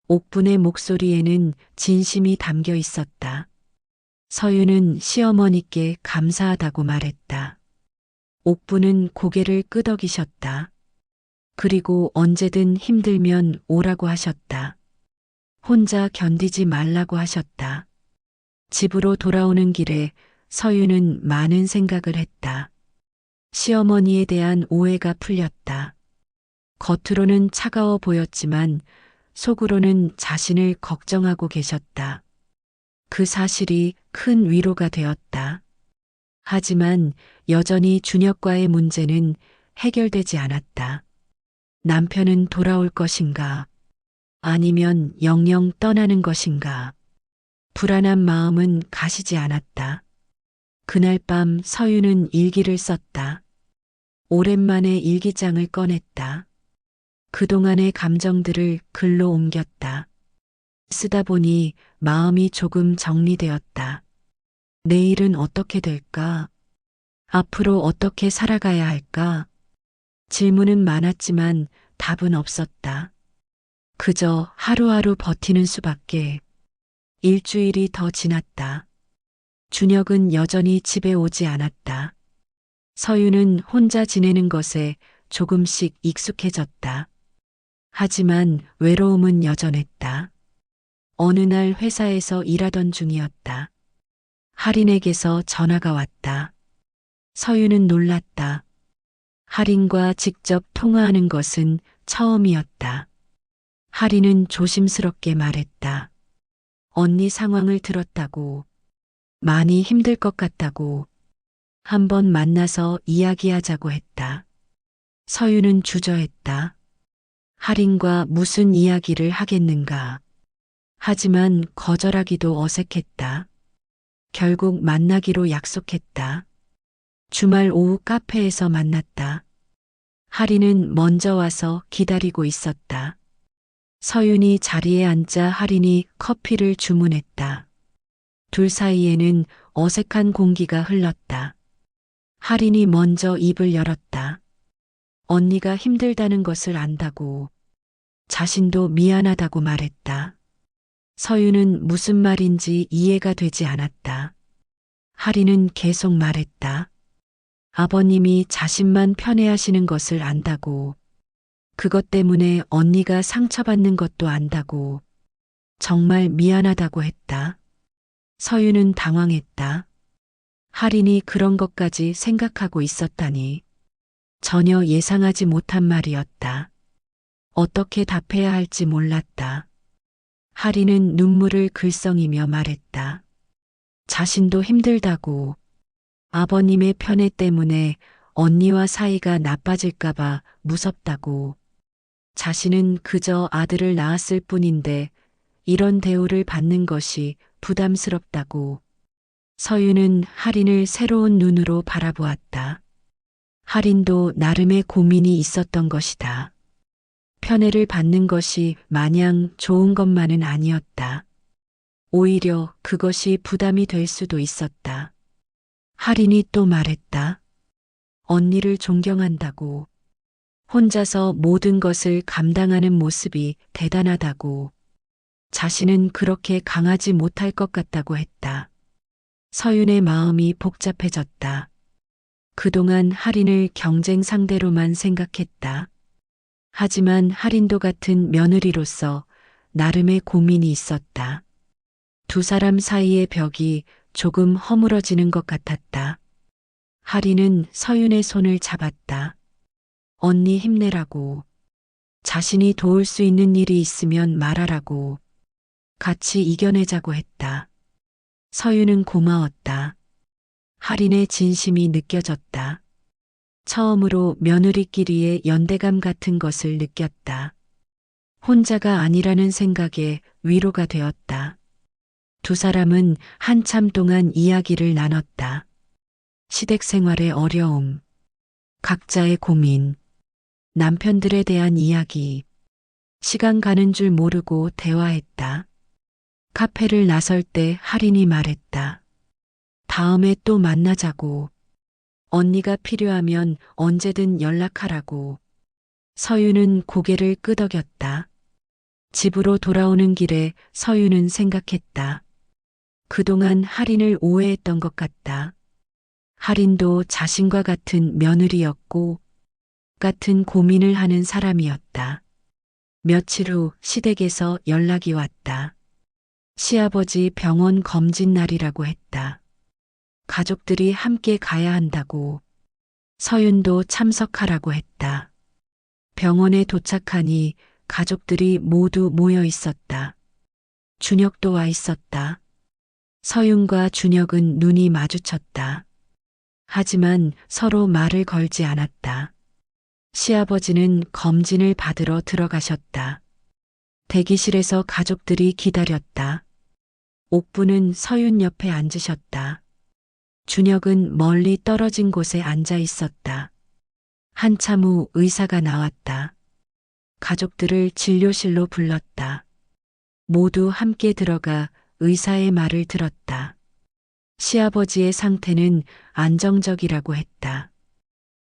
옥분의 목소리에는 진심이 담겨 있었다. 서윤은 시어머니께 감사하다고 말했다. 옥분은 고개를 끄덕이셨다. 그리고 언제든 힘들면 오라고 하셨다. 혼자 견디지 말라고 하셨다. 집으로 돌아오는 길에 서윤은 많은 생각을 했다. 시어머니에 대한 오해가 풀렸다. 겉으로는 차가워 보였지만 속으로는 자신을 걱정하고 계셨다. 그 사실이 큰 위로가 되었다. 하지만 여전히 준혁과의 문제는 해결되지 않았다. 남편은 돌아올 것인가? 아니면 영영 떠나는 것인가? 불안한 마음은 가시지 않았다. 그날 밤 서유는 일기를 썼다. 오랜만에 일기장을 꺼냈다. 그동안의 감정들을 글로 옮겼다. 쓰다 보니 마음이 조금 정리되었다. 내일은 어떻게 될까? 앞으로 어떻게 살아가야 할까? 질문은 많았지만 답은 없었다. 그저 하루하루 버티는 수밖에. 일주일이 더 지났다. 준혁은 여전히 집에 오지 않았다. 서유는 혼자 지내는 것에 조금씩 익숙해졌다. 하지만 외로움은 여전했다. 어느 날 회사에서 일하던 중이었다. 할인에게서 전화가 왔다. 서유는 놀랐다. 할인과 직접 통화하는 것은 처음이었다. 할인은 조심스럽게 말했다. 언니 상황을 들었다고. 많이 힘들 것 같다고. 한번 만나서 이야기하자고 했다. 서유는 주저했다. 할인과 무슨 이야기를 하겠는가. 하지만 거절하기도 어색했다. 결국 만나기로 약속했다. 주말 오후 카페에서 만났다. 할인은 먼저 와서 기다리고 있었다. 서윤이 자리에 앉자 할인이 커피를 주문했다. 둘 사이에는 어색한 공기가 흘렀다. 할인이 먼저 입을 열었다. 언니가 힘들다는 것을 안다고. 자신도 미안하다고 말했다. 서유는 무슨 말인지 이해가 되지 않았다. 할인은 계속 말했다. 아버님이 자신만 편애하시는 것을 안다고. 그것 때문에 언니가 상처받는 것도 안다고. 정말 미안하다고 했다. 서유는 당황했다. 할인이 그런 것까지 생각하고 있었다니. 전혀 예상하지 못한 말이었다. 어떻게 답해야 할지 몰랐다. 할인은 눈물을 글썽이며 말했다. 자신도 힘들다고. 아버님의 편애 때문에 언니와 사이가 나빠질까봐 무섭다고. 자신은 그저 아들을 낳았을 뿐인데 이런 대우를 받는 것이 부담스럽다고. 서유는 할인을 새로운 눈으로 바라보았다. 할인도 나름의 고민이 있었던 것이다. 편애를 받는 것이 마냥 좋은 것만은 아니었다. 오히려 그것이 부담이 될 수도 있었다. 할인이 또 말했다. 언니를 존경한다고. 혼자서 모든 것을 감당하는 모습이 대단하다고. 자신은 그렇게 강하지 못할 것 같다고 했다. 서윤의 마음이 복잡해졌다. 그동안 할인을 경쟁 상대로만 생각했다. 하지만 할인도 같은 며느리로서 나름의 고민이 있었다. 두 사람 사이의 벽이 조금 허물어지는 것 같았다. 할인은 서윤의 손을 잡았다. 언니 힘내라고. 자신이 도울 수 있는 일이 있으면 말하라고. 같이 이겨내자고 했다. 서윤은 고마웠다. 할인의 진심이 느껴졌다. 처음으로 며느리끼리의 연대감 같은 것을 느꼈다. 혼자가 아니라는 생각에 위로가 되었다. 두 사람은 한참 동안 이야기를 나눴다. 시댁 생활의 어려움, 각자의 고민, 남편들에 대한 이야기. 시간 가는 줄 모르고 대화했다. 카페를 나설 때 할인이 말했다. 다음에 또 만나자고. 언니가 필요하면 언제든 연락하라고. 서유는 고개를 끄덕였다. 집으로 돌아오는 길에 서유는 생각했다. 그동안 할인을 오해했던 것 같다. 할인도 자신과 같은 며느리였고 같은 고민을 하는 사람이었다. 며칠 후 시댁에서 연락이 왔다. 시아버지 병원 검진 날이라고 했다. 가족들이 함께 가야 한다고. 서윤도 참석하라고 했다. 병원에 도착하니 가족들이 모두 모여 있었다. 준혁도 와 있었다. 서윤과 준혁은 눈이 마주쳤다. 하지만 서로 말을 걸지 않았다. 시아버지는 검진을 받으러 들어가셨다. 대기실에서 가족들이 기다렸다. 옥부는 서윤 옆에 앉으셨다. 준혁은 멀리 떨어진 곳에 앉아 있었다. 한참 후 의사가 나왔다. 가족들을 진료실로 불렀다. 모두 함께 들어가 의사의 말을 들었다. 시아버지의 상태는 안정적이라고 했다.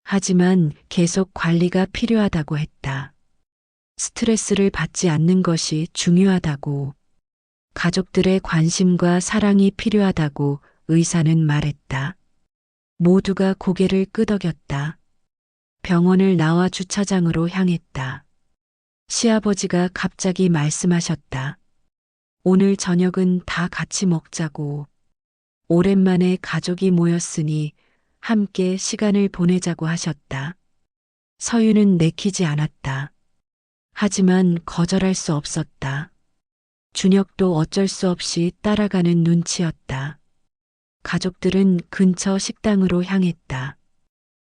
하지만 계속 관리가 필요하다고 했다. 스트레스를 받지 않는 것이 중요하다고, 가족들의 관심과 사랑이 필요하다고 의사는 말했다. 모두가 고개를 끄덕였다. 병원을 나와 주차장으로 향했다. 시아버지가 갑자기 말씀하셨다. 오늘 저녁은 다 같이 먹자고. 오랜만에 가족이 모였으니 함께 시간을 보내자고 하셨다. 서윤은 내키지 않았다. 하지만 거절할 수 없었다. 준혁도 어쩔 수 없이 따라가는 눈치였다. 가족들은 근처 식당으로 향했다.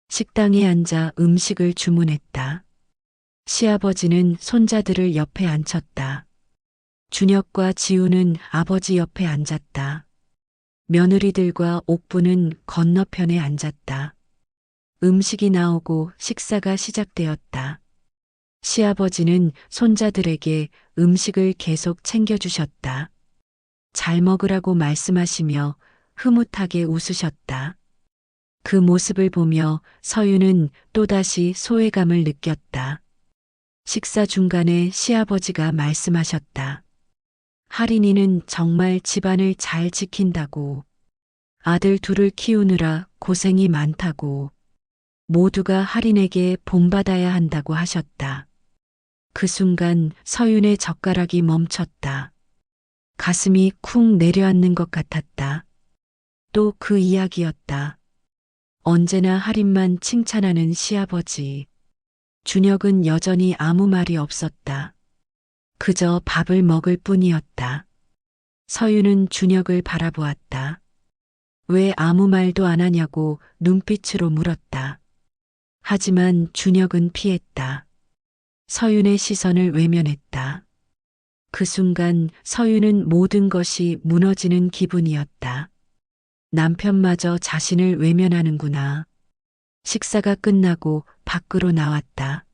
식당에 앉아 음식을 주문했다. 시아버지는 손자들을 옆에 앉혔다. 준혁과 지우는 아버지 옆에 앉았다. 며느리들과 옥부는 건너편에 앉았다. 음식이 나오고 식사가 시작되었다. 시아버지는 손자들에게 음식을 계속 챙겨주셨다. 잘 먹으라고 말씀하시며 흐뭇하게 웃으셨다. 그 모습을 보며 서윤은 또다시 소외감을 느꼈다. 식사 중간에 시아버지가 말씀하셨다. 할인이는 정말 집안을 잘 지킨다고, 아들 둘을 키우느라 고생이 많다고, 모두가 할인에게 본받아야 한다고 하셨다. 그 순간 서윤의 젓가락이 멈췄다. 가슴이 쿵 내려앉는 것 같았다. 또 그 이야기였다. 언제나 할인만 칭찬하는 시아버지. 준혁은 여전히 아무 말이 없었다. 그저 밥을 먹을 뿐이었다. 서윤은 준혁을 바라보았다. 왜 아무 말도 안 하냐고 눈빛으로 물었다. 하지만 준혁은 피했다. 서윤의 시선을 외면했다. 그 순간 서윤은 모든 것이 무너지는 기분이었다. 남편마저 자신을 외면하는구나. 식사가 끝나고 밖으로 나왔다.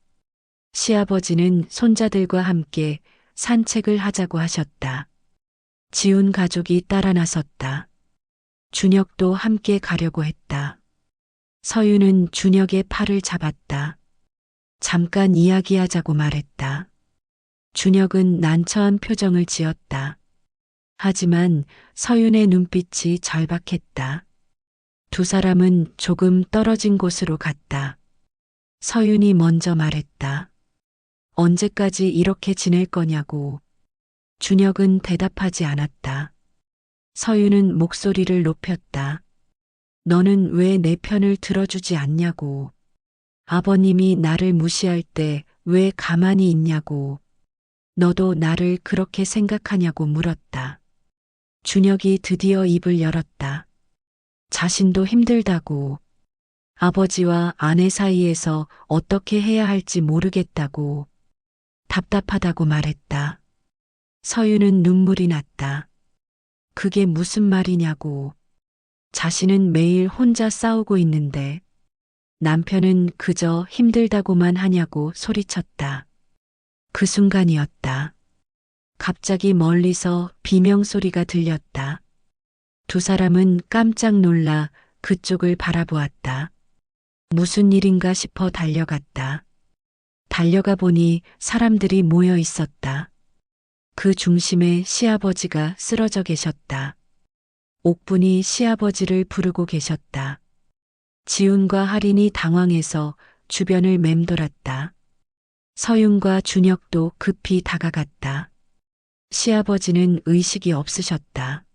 시아버지는 손자들과 함께 산책을 하자고 하셨다. 지훈 가족이 따라 나섰다. 준혁도 함께 가려고 했다. 서윤은 준혁의 팔을 잡았다. 잠깐 이야기하자고 말했다. 준혁은 난처한 표정을 지었다. 하지만 서윤의 눈빛이 절박했다. 두 사람은 조금 떨어진 곳으로 갔다. 서윤이 먼저 말했다. 언제까지 이렇게 지낼 거냐고. 준혁은 대답하지 않았다. 서윤은 목소리를 높였다. 너는 왜 내 편을 들어주지 않냐고. 아버님이 나를 무시할 때 왜 가만히 있냐고. 너도 나를 그렇게 생각하냐고 물었다. 준혁이 드디어 입을 열었다. 자신도 힘들다고. 아버지와 아내 사이에서 어떻게 해야 할지 모르겠다고. 답답하다고 말했다. 서윤은 눈물이 났다. 그게 무슨 말이냐고. 자신은 매일 혼자 싸우고 있는데 남편은 그저 힘들다고만 하냐고 소리쳤다. 그 순간이었다. 갑자기 멀리서 비명소리가 들렸다. 두 사람은 깜짝 놀라 그쪽을 바라보았다. 무슨 일인가 싶어 달려갔다. 달려가 보니 사람들이 모여 있었다. 그 중심에 시아버지가 쓰러져 계셨다. 옥분이 시아버지를 부르고 계셨다. 지훈과 할인이 당황해서 주변을 맴돌았다. 서윤과 준혁도 급히 다가갔다. 시아버지는 의식이 없으셨다.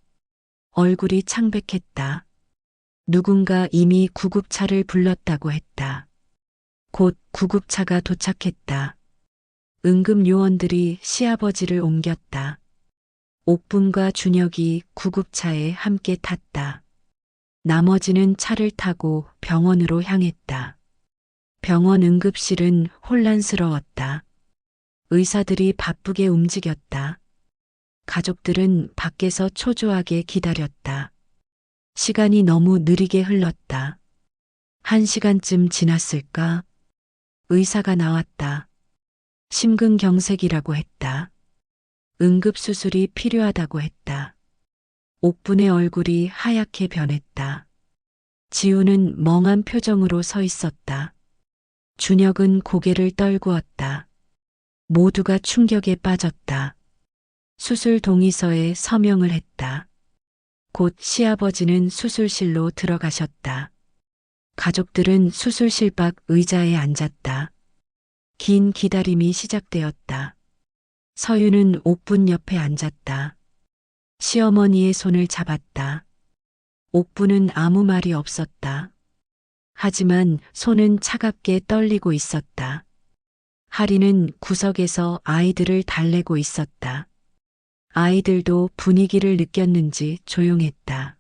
얼굴이 창백했다. 누군가 이미 구급차를 불렀다고 했다. 곧 구급차가 도착했다. 응급요원들이 시아버지를 옮겼다. 옥분과 준혁이 구급차에 함께 탔다. 나머지는 차를 타고 병원으로 향했다. 병원 응급실은 혼란스러웠다. 의사들이 바쁘게 움직였다. 가족들은 밖에서 초조하게 기다렸다. 시간이 너무 느리게 흘렀다. 1시간쯤 지났을까? 의사가 나왔다. 심근경색이라고 했다. 응급수술이 필요하다고 했다. 옥분의 얼굴이 하얗게 변했다. 지우는 멍한 표정으로 서 있었다. 준혁은 고개를 떨구었다. 모두가 충격에 빠졌다. 수술 동의서에 서명을 했다. 곧 시아버지는 수술실로 들어가셨다. 가족들은 수술실 밖 의자에 앉았다. 긴 기다림이 시작되었다. 서유는 옥분 옆에 앉았다. 시어머니의 손을 잡았다. 옥분은 아무 말이 없었다. 하지만 손은 차갑게 떨리고 있었다. 하리는 구석에서 아이들을 달래고 있었다. 아이들도 분위기를 느꼈는지 조용했다.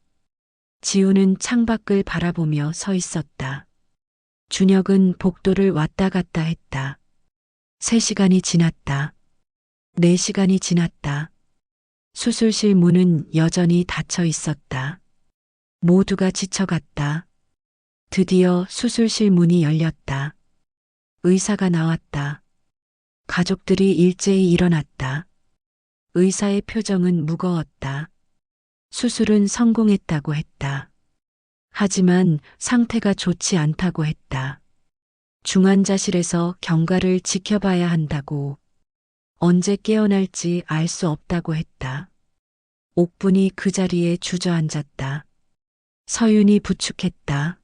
지우는 창밖을 바라보며 서 있었다. 준혁은 복도를 왔다 갔다 했다. 3시간이 지났다. 4시간이 지났다. 수술실 문은 여전히 닫혀 있었다. 모두가 지쳐갔다. 드디어 수술실 문이 열렸다. 의사가 나왔다. 가족들이 일제히 일어났다. 의사의 표정은 무거웠다. 수술은 성공했다고 했다. 하지만 상태가 좋지 않다고 했다. 중환자실에서 경과를 지켜봐야 한다고, 언제 깨어날지 알 수 없다고 했다. 옥분이 그 자리에 주저앉았다. 서윤이 부축했다.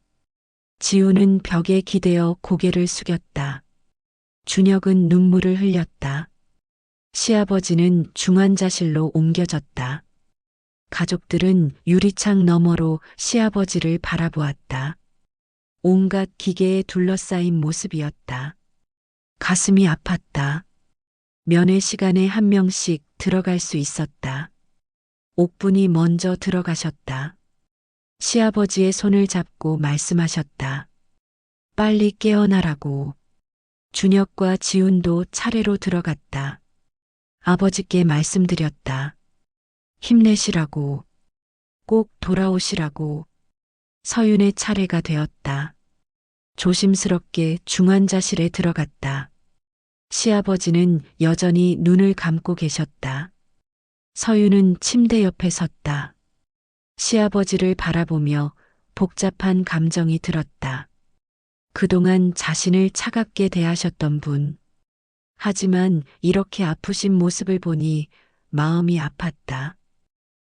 지우는 벽에 기대어 고개를 숙였다. 준혁은 눈물을 흘렸다. 시아버지는 중환자실로 옮겨졌다. 가족들은 유리창 너머로 시아버지를 바라보았다. 온갖 기계에 둘러싸인 모습이었다. 가슴이 아팠다. 면회 시간에 한 명씩 들어갈 수 있었다. 옥분이 먼저 들어가셨다. 시아버지의 손을 잡고 말씀하셨다. 빨리 깨어나라고. 준혁과 지훈도 차례로 들어갔다. 아버지께 말씀드렸다. 힘내시라고. 꼭 돌아오시라고. 서윤의 차례가 되었다. 조심스럽게 중환자실에 들어갔다. 시아버지는 여전히 눈을 감고 계셨다. 서윤은 침대 옆에 섰다. 시아버지를 바라보며 복잡한 감정이 들었다. 그동안 자신을 차갑게 대하셨던 분. 하지만 이렇게 아프신 모습을 보니 마음이 아팠다.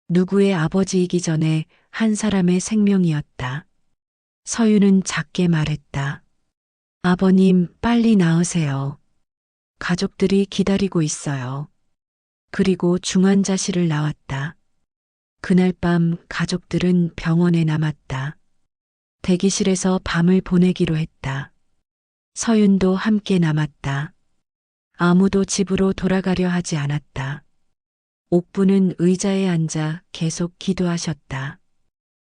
누구의 아버지이기 전에 한 사람의 생명이었다. 서윤은 작게 말했다. 아버님, 빨리 나으세요. 가족들이 기다리고 있어요. 그리고 중환자실을 나왔다. 그날 밤 가족들은 병원에 남았다. 대기실에서 밤을 보내기로 했다. 서윤도 함께 남았다. 아무도 집으로 돌아가려 하지 않았다. 옥분은 의자에 앉아 계속 기도하셨다.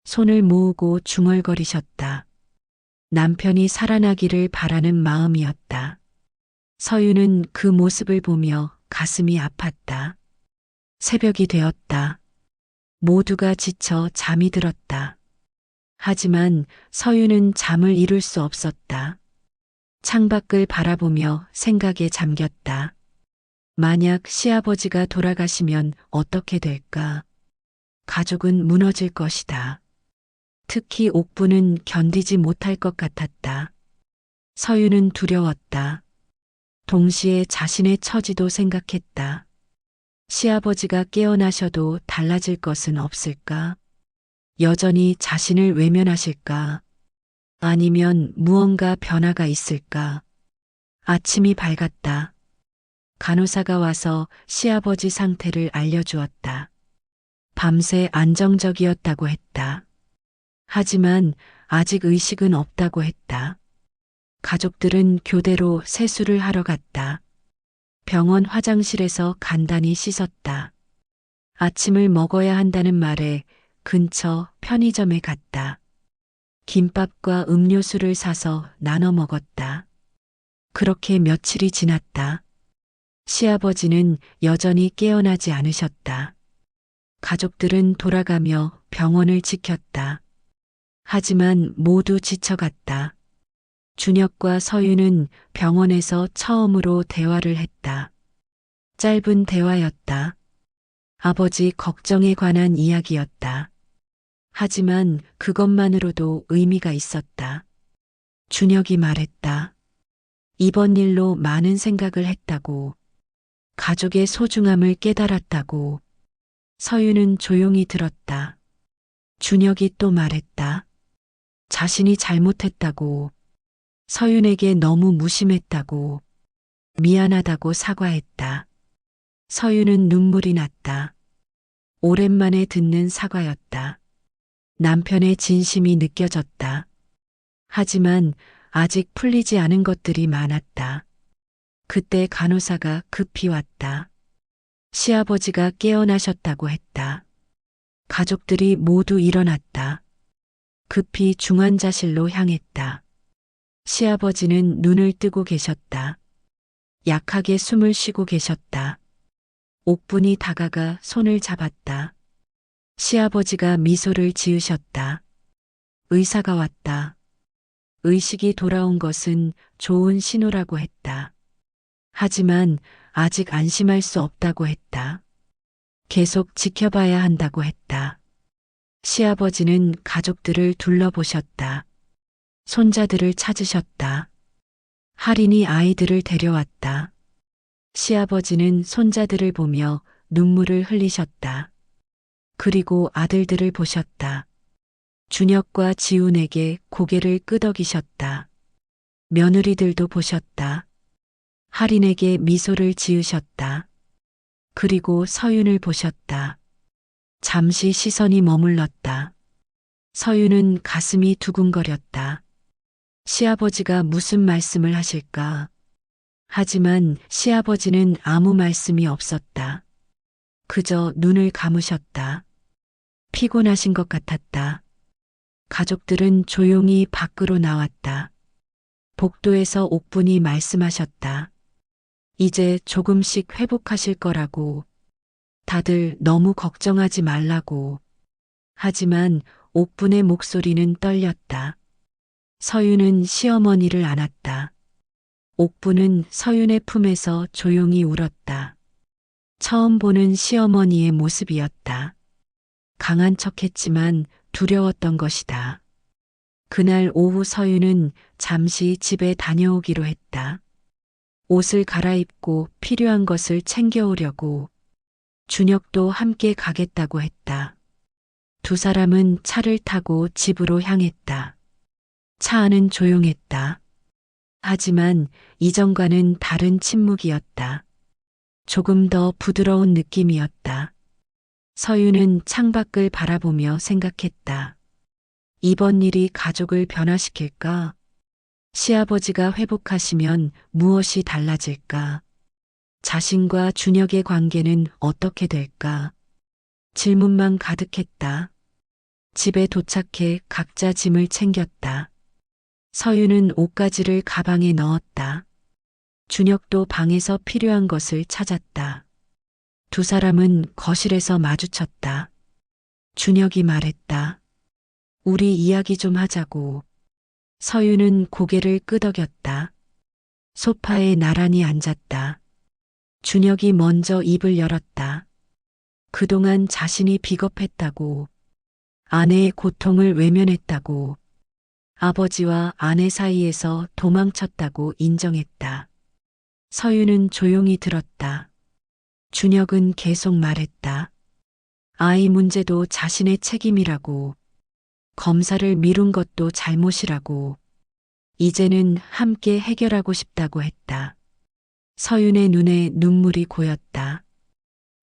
손을 모으고 중얼거리셨다. 남편이 살아나기를 바라는 마음이었다. 서윤은 그 모습을 보며 가슴이 아팠다. 새벽이 되었다. 모두가 지쳐 잠이 들었다. 하지만 서윤은 잠을 이룰 수 없었다. 창밖을 바라보며 생각에 잠겼다. 만약 시아버지가 돌아가시면 어떻게 될까? 가족은 무너질 것이다. 특히 옥분은 견디지 못할 것 같았다. 서윤은 두려웠다. 동시에 자신의 처지도 생각했다. 시아버지가 깨어나셔도 달라질 것은 없을까? 여전히 자신을 외면하실까? 아니면 무언가 변화가 있을까? 아침이 밝았다. 간호사가 와서 시아버지 상태를 알려주었다. 밤새 안정적이었다고 했다. 하지만 아직 의식은 없다고 했다. 가족들은 교대로 세수를 하러 갔다. 병원 화장실에서 간단히 씻었다. 아침을 먹어야 한다는 말에 근처 편의점에 갔다. 김밥과 음료수를 사서 나눠 먹었다. 그렇게 며칠이 지났다. 시아버지는 여전히 깨어나지 않으셨다. 가족들은 돌아가며 병원을 지켰다. 하지만 모두 지쳐갔다. 준혁과 서윤은 병원에서 처음으로 대화를 했다. 짧은 대화였다. 아버지 걱정에 관한 이야기였다. 하지만 그것만으로도 의미가 있었다. 준혁이 말했다. 이번 일로 많은 생각을 했다고. 가족의 소중함을 깨달았다고. 서윤은 조용히 들었다. 준혁이 또 말했다. 자신이 잘못했다고. 서윤에게 너무 무심했다고. 미안하다고 사과했다. 서윤은 눈물이 났다. 오랜만에 듣는 사과였다. 남편의 진심이 느껴졌다. 하지만 아직 풀리지 않은 것들이 많았다. 그때 간호사가 급히 왔다. 시아버지가 깨어나셨다고 했다. 가족들이 모두 일어났다. 급히 중환자실로 향했다. 시아버지는 눈을 뜨고 계셨다. 약하게 숨을 쉬고 계셨다. 옥분이 다가가 손을 잡았다. 시아버지가 미소를 지으셨다. 의사가 왔다. 의식이 돌아온 것은 좋은 신호라고 했다. 하지만 아직 안심할 수 없다고 했다. 계속 지켜봐야 한다고 했다. 시아버지는 가족들을 둘러보셨다. 손자들을 찾으셨다. 할인이 아이들을 데려왔다. 시아버지는 손자들을 보며 눈물을 흘리셨다. 그리고 아들들을 보셨다. 준혁과 지훈에게 고개를 끄덕이셨다. 며느리들도 보셨다. 할인에게 미소를 지으셨다. 그리고 서윤을 보셨다. 잠시 시선이 머물렀다. 서윤은 가슴이 두근거렸다. 시아버지가 무슨 말씀을 하실까? 하지만 시아버지는 아무 말씀이 없었다. 그저 눈을 감으셨다. 피곤하신 것 같았다. 가족들은 조용히 밖으로 나왔다. 복도에서 옥분이 말씀하셨다. 이제 조금씩 회복하실 거라고. 다들 너무 걱정하지 말라고. 하지만 옥분의 목소리는 떨렸다. 서윤은 시어머니를 안았다. 옥분은 서윤의 품에서 조용히 울었다. 처음 보는 시어머니의 모습이었다. 강한 척했지만 두려웠던 것이다. 그날 오후 서윤은 잠시 집에 다녀오기로 했다. 옷을 갈아입고 필요한 것을 챙겨오려고. 준혁도 함께 가겠다고 했다. 두 사람은 차를 타고 집으로 향했다. 차 안은 조용했다. 하지만 이전과는 다른 침묵이었다. 조금 더 부드러운 느낌이었다. 서윤은 창밖을 바라보며 생각했다. 이번 일이 가족을 변화시킬까? 시아버지가 회복하시면 무엇이 달라질까? 자신과 준혁의 관계는 어떻게 될까? 질문만 가득했다. 집에 도착해 각자 짐을 챙겼다. 서윤은 옷가지를 가방에 넣었다. 준혁도 방에서 필요한 것을 찾았다. 두 사람은 거실에서 마주쳤다. 준혁이 말했다. 우리 이야기 좀 하자고. 서윤은 고개를 끄덕였다. 소파에 나란히 앉았다. 준혁이 먼저 입을 열었다. 그동안 자신이 비겁했다고. 아내의 고통을 외면했다고. 아버지와 아내 사이에서 도망쳤다고 인정했다. 서윤은 조용히 들었다. 준혁은 계속 말했다. 아이 문제도 자신의 책임이라고. 검사를 미룬 것도 잘못이라고. 이제는 함께 해결하고 싶다고 했다. 서윤의 눈에 눈물이 고였다.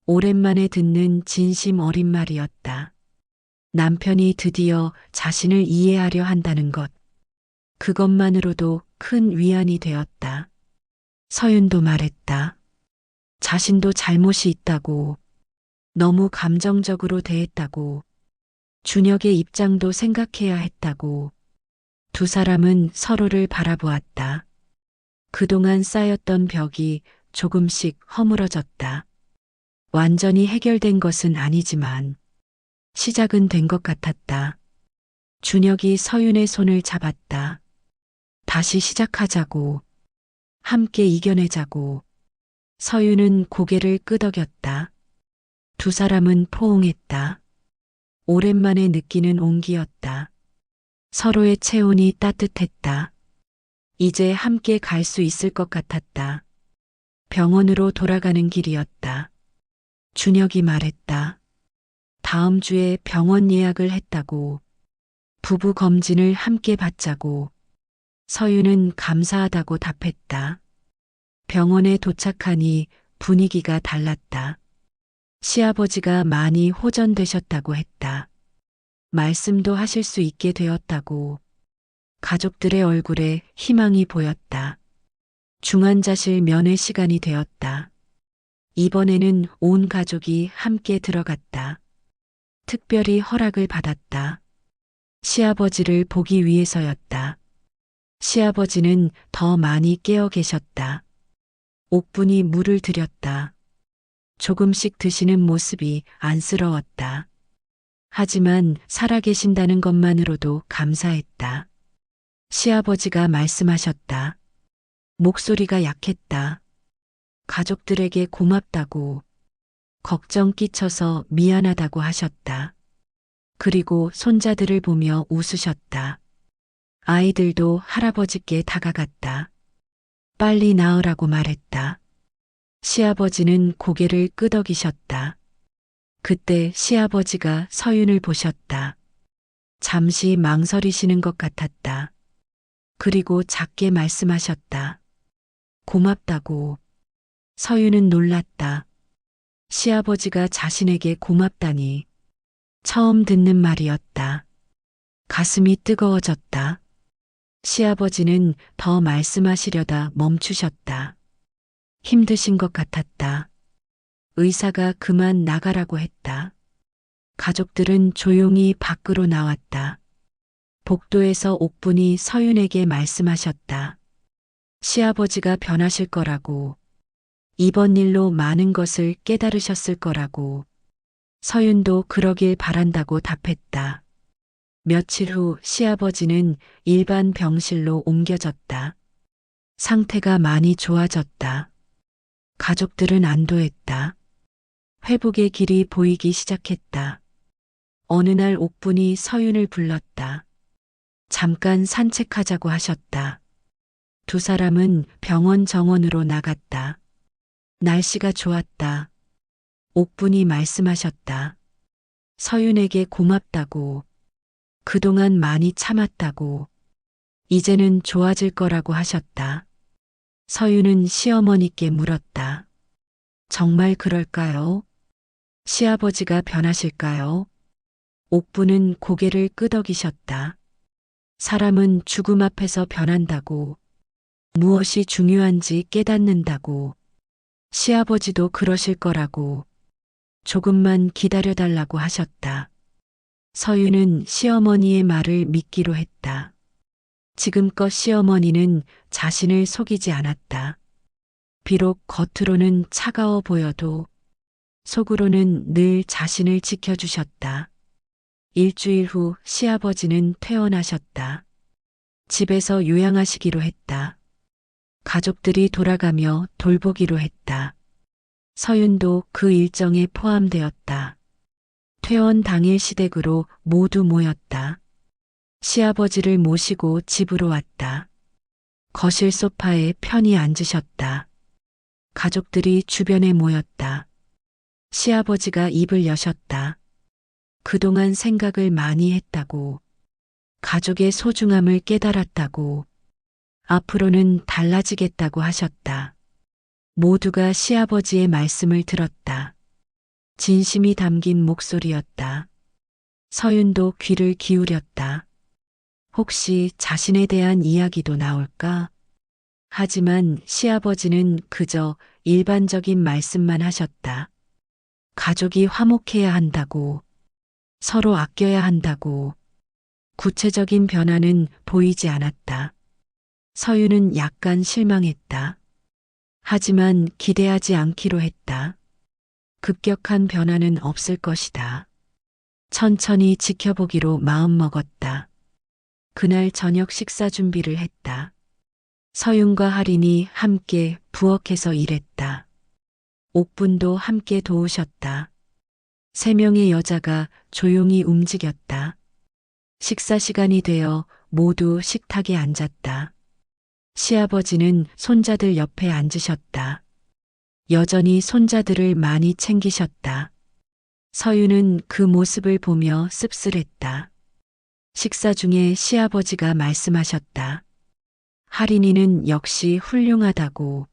오랜만에 듣는 진심 어린 말이었다. 남편이 드디어 자신을 이해하려 한다는 것. 그것만으로도 큰 위안이 되었다. 서윤도 말했다. 자신도 잘못이 있다고, 너무 감정적으로 대했다고, 준혁의 입장도 생각해야 했다고. 두 사람은 서로를 바라보았다. 그동안 쌓였던 벽이 조금씩 허물어졌다. 완전히 해결된 것은 아니지만 시작은 된 것 같았다. 준혁이 서윤의 손을 잡았다. 다시 시작하자고. 함께 이겨내자고. 서윤은 고개를 끄덕였다. 두 사람은 포옹했다. 오랜만에 느끼는 온기였다. 서로의 체온이 따뜻했다. 이제 함께 갈 수 있을 것 같았다. 병원으로 돌아가는 길이었다. 준혁이 말했다. 다음 주에 병원 예약을 했다고. 부부 검진을 함께 받자고. 서윤은 감사하다고 답했다. 병원에 도착하니 분위기가 달랐다. 시아버지가 많이 호전되셨다고 했다. 말씀도 하실 수 있게 되었다고. 가족들의 얼굴에 희망이 보였다. 중환자실 면회 시간이 되었다. 이번에는 온 가족이 함께 들어갔다. 특별히 허락을 받았다. 시아버지를 보기 위해서였다. 시아버지는 더 많이 깨어 계셨다. 옥분이 물을 들였다. 조금씩 드시는 모습이 안쓰러웠다. 하지만 살아계신다는 것만으로도 감사했다. 시아버지가 말씀하셨다. 목소리가 약했다. 가족들에게 고맙다고, 걱정 끼쳐서 미안하다고 하셨다. 그리고 손자들을 보며 웃으셨다. 아이들도 할아버지께 다가갔다. 빨리 나으라고 말했다. 시아버지는 고개를 끄덕이셨다. 그때 시아버지가 서윤을 보셨다. 잠시 망설이시는 것 같았다. 그리고 작게 말씀하셨다. 고맙다고. 서윤은 놀랐다. 시아버지가 자신에게 고맙다니. 처음 듣는 말이었다. 가슴이 뜨거워졌다. 시아버지는 더 말씀하시려다 멈추셨다. 힘드신 것 같았다. 의사가 그만 나가라고 했다. 가족들은 조용히 밖으로 나왔다. 복도에서 옥분이 서윤에게 말씀하셨다. 시아버지가 변하실 거라고. 이번 일로 많은 것을 깨달으셨을 거라고. 서윤도 그러길 바란다고 답했다. 며칠 후 시아버지는 일반 병실로 옮겨졌다. 상태가 많이 좋아졌다. 가족들은 안도했다. 회복의 길이 보이기 시작했다. 어느 날 옥분이 서윤을 불렀다. 잠깐 산책하자고 하셨다. 두 사람은 병원 정원으로 나갔다. 날씨가 좋았다. 옥분이 말씀하셨다. 서윤에게 고맙다고. 그동안 많이 참았다고. 이제는 좋아질 거라고 하셨다. 서윤은 시어머니께 물었다. 정말 그럴까요? 시아버지가 변하실까요? 옥분은 고개를 끄덕이셨다. 사람은 죽음 앞에서 변한다고. 무엇이 중요한지 깨닫는다고. 시아버지도 그러실 거라고. 조금만 기다려달라고 하셨다. 서윤은 시어머니의 말을 믿기로 했다. 지금껏 시어머니는 자신을 속이지 않았다. 비록 겉으로는 차가워 보여도 속으로는 늘 자신을 지켜주셨다. 일주일 후 시아버지는 퇴원하셨다. 집에서 요양하시기로 했다. 가족들이 돌아가며 돌보기로 했다. 서윤도 그 일정에 포함되었다. 퇴원 당일 시댁으로 모두 모였다. 시아버지를 모시고 집으로 왔다. 거실 소파에 편히 앉으셨다. 가족들이 주변에 모였다. 시아버지가 입을 여셨다. 그동안 생각을 많이 했다고. 가족의 소중함을 깨달았다고. 앞으로는 달라지겠다고 하셨다. 모두가 시아버지의 말씀을 들었다. 진심이 담긴 목소리였다. 서윤도 귀를 기울였다. 혹시 자신에 대한 이야기도 나올까? 하지만 시아버지는 그저 일반적인 말씀만 하셨다. 가족이 화목해야 한다고, 서로 아껴야 한다고, 구체적인 변화는 보이지 않았다. 서윤은 약간 실망했다. 하지만 기대하지 않기로 했다. 급격한 변화는 없을 것이다. 천천히 지켜보기로 마음먹었다. 그날 저녁 식사 준비를 했다. 서윤과 할인이 함께 부엌에서 일했다. 옥분도 함께 도우셨다. 세 명의 여자가 조용히 움직였다. 식사 시간이 되어 모두 식탁에 앉았다. 시아버지는 손자들 옆에 앉으셨다. 여전히 손자들을 많이 챙기셨다. 서윤은 그 모습을 보며 씁쓸했다. 식사 중에 시아버지가 말씀하셨다. 할인이는 역시 훌륭하다고,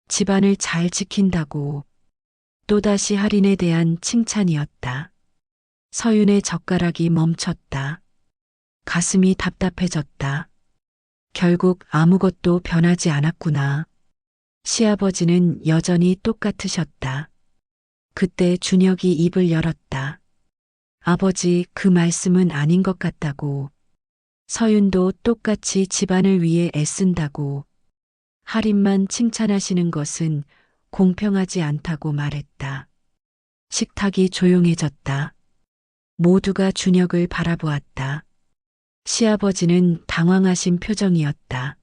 집안을 잘 지킨다고, 또다시 할인에 대한 칭찬이었다. 서윤의 젓가락이 멈췄다. 가슴이 답답해졌다. 결국 아무것도 변하지 않았구나. 시아버지는 여전히 똑같으셨다. 그때 준혁이 입을 열었다. 아버지, 그 말씀은 아닌 것 같다고. 서윤도 똑같이 집안을 위해 애쓴다고. 할인만 칭찬하시는 것은 공평하지 않다고 말했다. 식탁이 조용해졌다. 모두가 준혁을 바라보았다. 시아버지는 당황하신 표정이었다.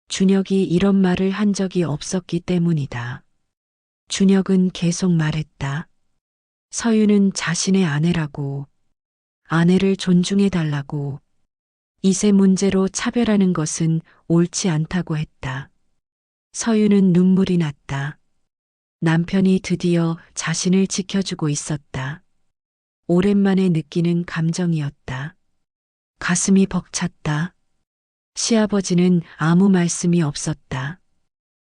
준혁이 이런 말을 한 적이 없었기 때문이다. 준혁은 계속 말했다. 서윤은 자신의 아내라고, 아내를 존중해달라고, 이세 문제로 차별하는 것은 옳지 않다고 했다. 서윤은 눈물이 났다. 남편이 드디어 자신을 지켜주고 있었다. 오랜만에 느끼는 감정이었다. 가슴이 벅찼다. 시아버지는 아무 말씀이 없었다.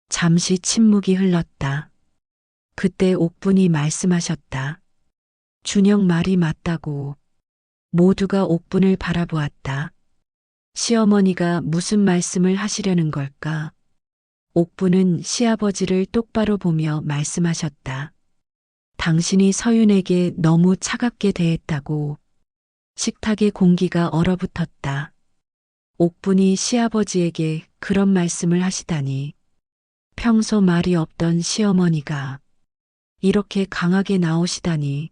잠시 침묵이 흘렀다. 그때 옥분이 말씀하셨다. 준혁 말이 맞다고. 모두가 옥분을 바라보았다. 시어머니가 무슨 말씀을 하시려는 걸까? 옥분은 시아버지를 똑바로 보며 말씀하셨다. 당신이 서윤에게 너무 차갑게 대했다고. 식탁의 공기가 얼어붙었다. 옥분이 시아버지에게 그런 말씀을 하시다니. 평소 말이 없던 시어머니가 이렇게 강하게 나오시다니.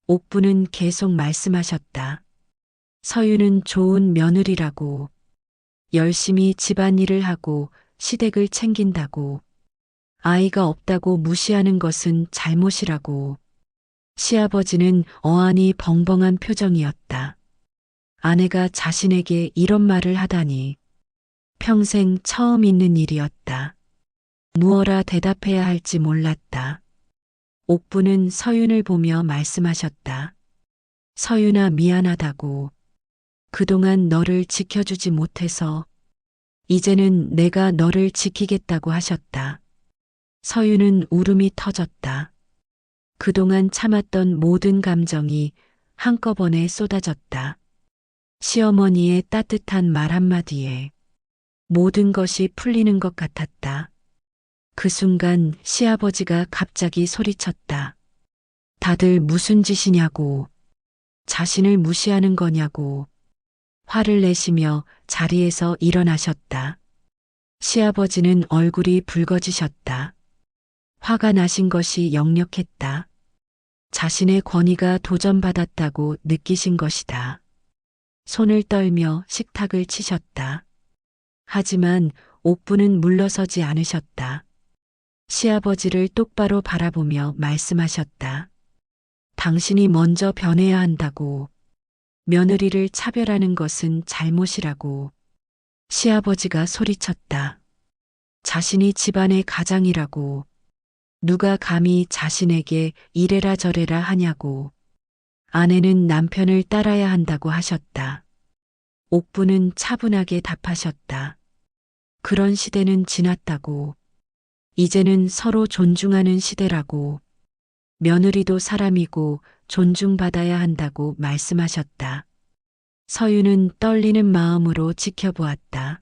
옥분은 계속 말씀하셨다. 서윤은 좋은 며느리라고, 열심히 집안일을 하고 시댁을 챙긴다고, 아이가 없다고 무시하는 것은 잘못이라고. 시아버지는 어안이 벙벙한 표정이었다. 아내가 자신에게 이런 말을 하다니. 평생 처음 있는 일이었다. 무어라 대답해야 할지 몰랐다. 옥분은 서윤을 보며 말씀하셨다. 서윤아, 미안하다고. 그동안 너를 지켜주지 못해서 이제는 내가 너를 지키겠다고 하셨다. 서윤은 울음이 터졌다. 그동안 참았던 모든 감정이 한꺼번에 쏟아졌다. 시어머니의 따뜻한 말 한마디에 모든 것이 풀리는 것 같았다. 그 순간 시아버지가 갑자기 소리쳤다. 다들 무슨 짓이냐고, 자신을 무시하는 거냐고, 화를 내시며 자리에서 일어나셨다. 시아버지는 얼굴이 붉어지셨다. 화가 나신 것이 역력했다. 자신의 권위가 도전받았다고 느끼신 것이다. 손을 떨며 식탁을 치셨다. 하지만 옥분은 물러서지 않으셨다. 시아버지를 똑바로 바라보며 말씀하셨다. 당신이 먼저 변해야 한다고. 며느리를 차별하는 것은 잘못이라고. 시아버지가 소리쳤다. 자신이 집안의 가장이라고. 누가 감히 자신에게 이래라 저래라 하냐고. 아내는 남편을 따라야 한다고 하셨다. 옥분은 차분하게 답하셨다. 그런 시대는 지났다고. 이제는 서로 존중하는 시대라고. 며느리도 사람이고 존중받아야 한다고 말씀하셨다. 서윤은 떨리는 마음으로 지켜보았다.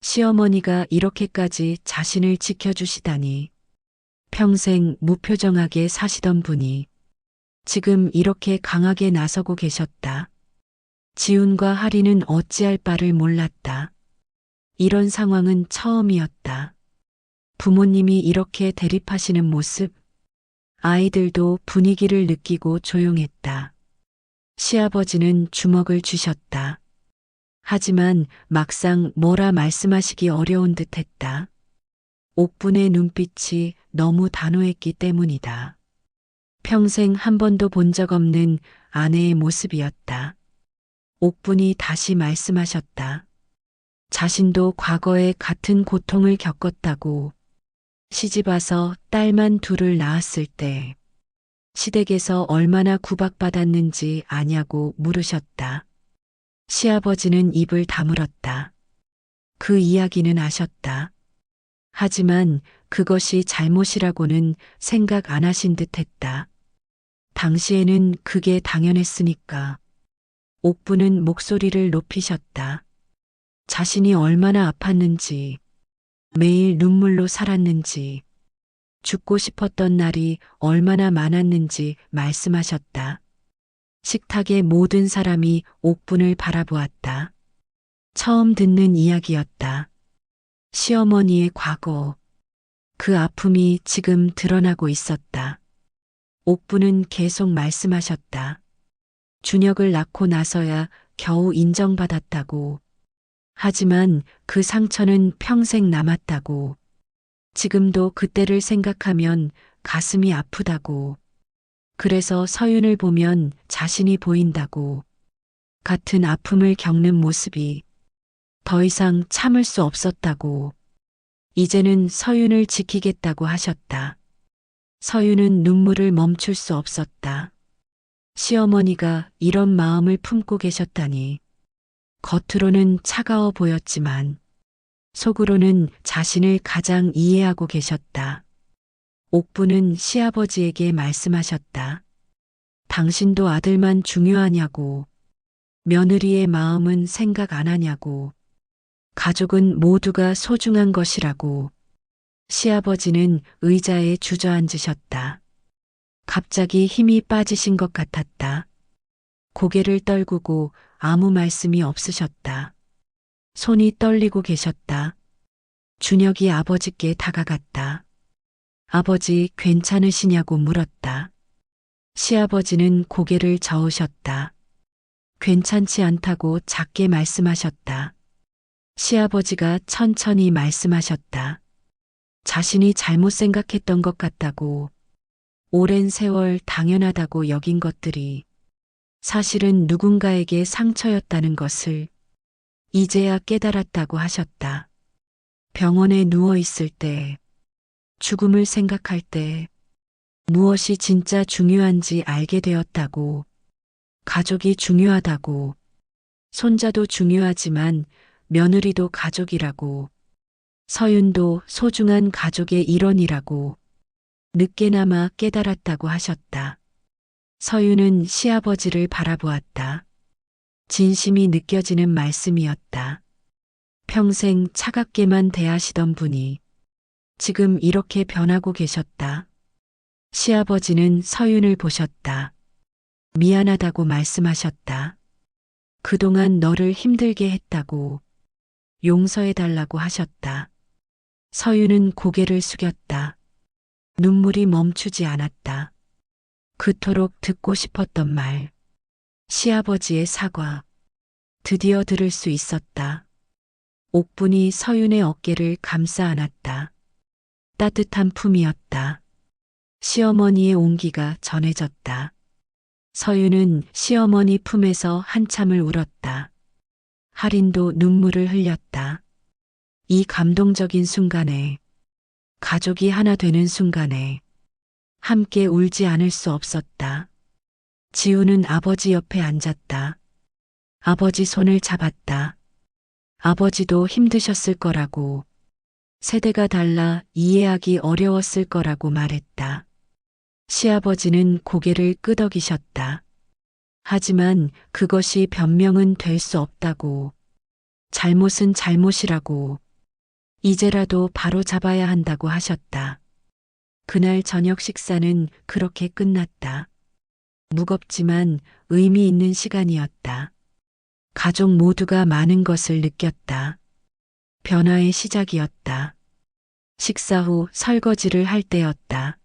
시어머니가 이렇게까지 자신을 지켜주시다니. 평생 무표정하게 사시던 분이 지금 이렇게 강하게 나서고 계셨다. 지훈과 하리는 어찌할 바를 몰랐다. 이런 상황은 처음이었다. 부모님이 이렇게 대립하시는 모습, 아이들도 분위기를 느끼고 조용했다. 시아버지는 주먹을 쥐셨다. 하지만 막상 뭐라 말씀하시기 어려운 듯 했다. 옥분의 눈빛이 너무 단호했기 때문이다. 평생 한 번도 본 적 없는 아내의 모습이었다. 옥분이 다시 말씀하셨다. 자신도 과거에 같은 고통을 겪었다고. 시집와서 딸만 둘을 낳았을 때 시댁에서 얼마나 구박받았는지 아냐고 물으셨다. 시아버지는 입을 다물었다. 그 이야기는 아셨다. 하지만 그것이 잘못이라고는 생각 안 하신 듯 했다. 당시에는 그게 당연했으니까. 옥부는 목소리를 높이셨다. 자신이 얼마나 아팠는지, 매일 눈물로 살았는지, 죽고 싶었던 날이 얼마나 많았는지 말씀하셨다. 식탁의 모든 사람이 옥분을 바라보았다. 처음 듣는 이야기였다. 시어머니의 과거, 그 아픔이 지금 드러나고 있었다. 옥분은 계속 말씀하셨다. 준혁을 낳고 나서야 겨우 인정받았다고. 하지만 그 상처는 평생 남았다고. 지금도 그때를 생각하면 가슴이 아프다고. 그래서 서윤을 보면 자신이 보인다고. 같은 아픔을 겪는 모습이 더 이상 참을 수 없었다고. 이제는 서윤을 지키겠다고 하셨다. 서윤은 눈물을 멈출 수 없었다. 시어머니가 이런 마음을 품고 계셨다니. 겉으로는 차가워 보였지만 속으로는 자신을 가장 이해하고 계셨다. 옥부는 시아버지에게 말씀하셨다. 당신도 아들만 중요하냐고. 며느리의 마음은 생각 안 하냐고. 가족은 모두가 소중한 것이라고. 시아버지는 의자에 주저앉으셨다. 갑자기 힘이 빠지신 것 같았다. 고개를 떨구고 아무 말씀이 없으셨다. 손이 떨리고 계셨다. 준혁이 아버지께 다가갔다. 아버지 괜찮으시냐고 물었다. 시아버지는 고개를 저으셨다. 괜찮지 않다고 작게 말씀하셨다. 시아버지가 천천히 말씀하셨다. 자신이 잘못 생각했던 것 같다고. 오랜 세월 당연하다고 여긴 것들이 사실은 누군가에게 상처였다는 것을 이제야 깨달았다고 하셨다. 병원에 누워 있을 때, 죽음을 생각할 때 무엇이 진짜 중요한지 알게 되었다고. 가족이 중요하다고. 손자도 중요하지만 며느리도 가족이라고. 서윤도 소중한 가족의 일원이라고. 늦게나마 깨달았다고 하셨다. 서윤은 시아버지를 바라보았다. 진심이 느껴지는 말씀이었다. 평생 차갑게만 대하시던 분이 지금 이렇게 변하고 계셨다. 시아버지는 서윤을 보셨다. 미안하다고 말씀하셨다. 그동안 너를 힘들게 했다고. 용서해달라고 하셨다. 서윤은 고개를 숙였다. 눈물이 멈추지 않았다. 그토록 듣고 싶었던 말. 시아버지의 사과. 드디어 들을 수 있었다. 옥분이 서윤의 어깨를 감싸 안았다. 따뜻한 품이었다. 시어머니의 온기가 전해졌다. 서윤은 시어머니 품에서 한참을 울었다. 할인도 눈물을 흘렸다. 이 감동적인 순간에, 가족이 하나 되는 순간에 함께 울지 않을 수 없었다. 지우는 아버지 옆에 앉았다. 아버지 손을 잡았다. 아버지도 힘드셨을 거라고, 세대가 달라 이해하기 어려웠을 거라고 말했다. 시아버지는 고개를 끄덕이셨다. 하지만 그것이 변명은 될 수 없다고. 잘못은 잘못이라고. 이제라도 바로 잡아야 한다고 하셨다. 그날 저녁 식사는 그렇게 끝났다. 무겁지만 의미 있는 시간이었다. 가족 모두가 많은 것을 느꼈다. 변화의 시작이었다. 식사 후 설거지를 할 때였다.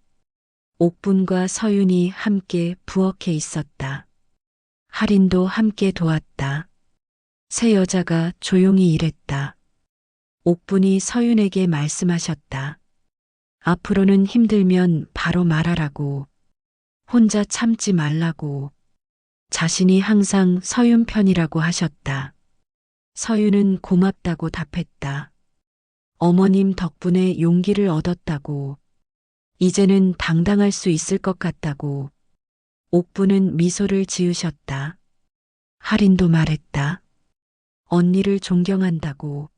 옥분과 서윤이 함께 부엌에 있었다. 할인도 함께 도왔다. 세 여자가 조용히 일했다. 옥분이 서윤에게 말씀하셨다. 앞으로는 힘들면 바로 말하라고. 혼자 참지 말라고. 자신이 항상 서윤 편이라고 하셨다. 서윤은 고맙다고 답했다. 어머님 덕분에 용기를 얻었다고. 이제는 당당할 수 있을 것 같다고. 옥부는 미소를 지으셨다. 할인도 말했다. 언니를 존경한다고.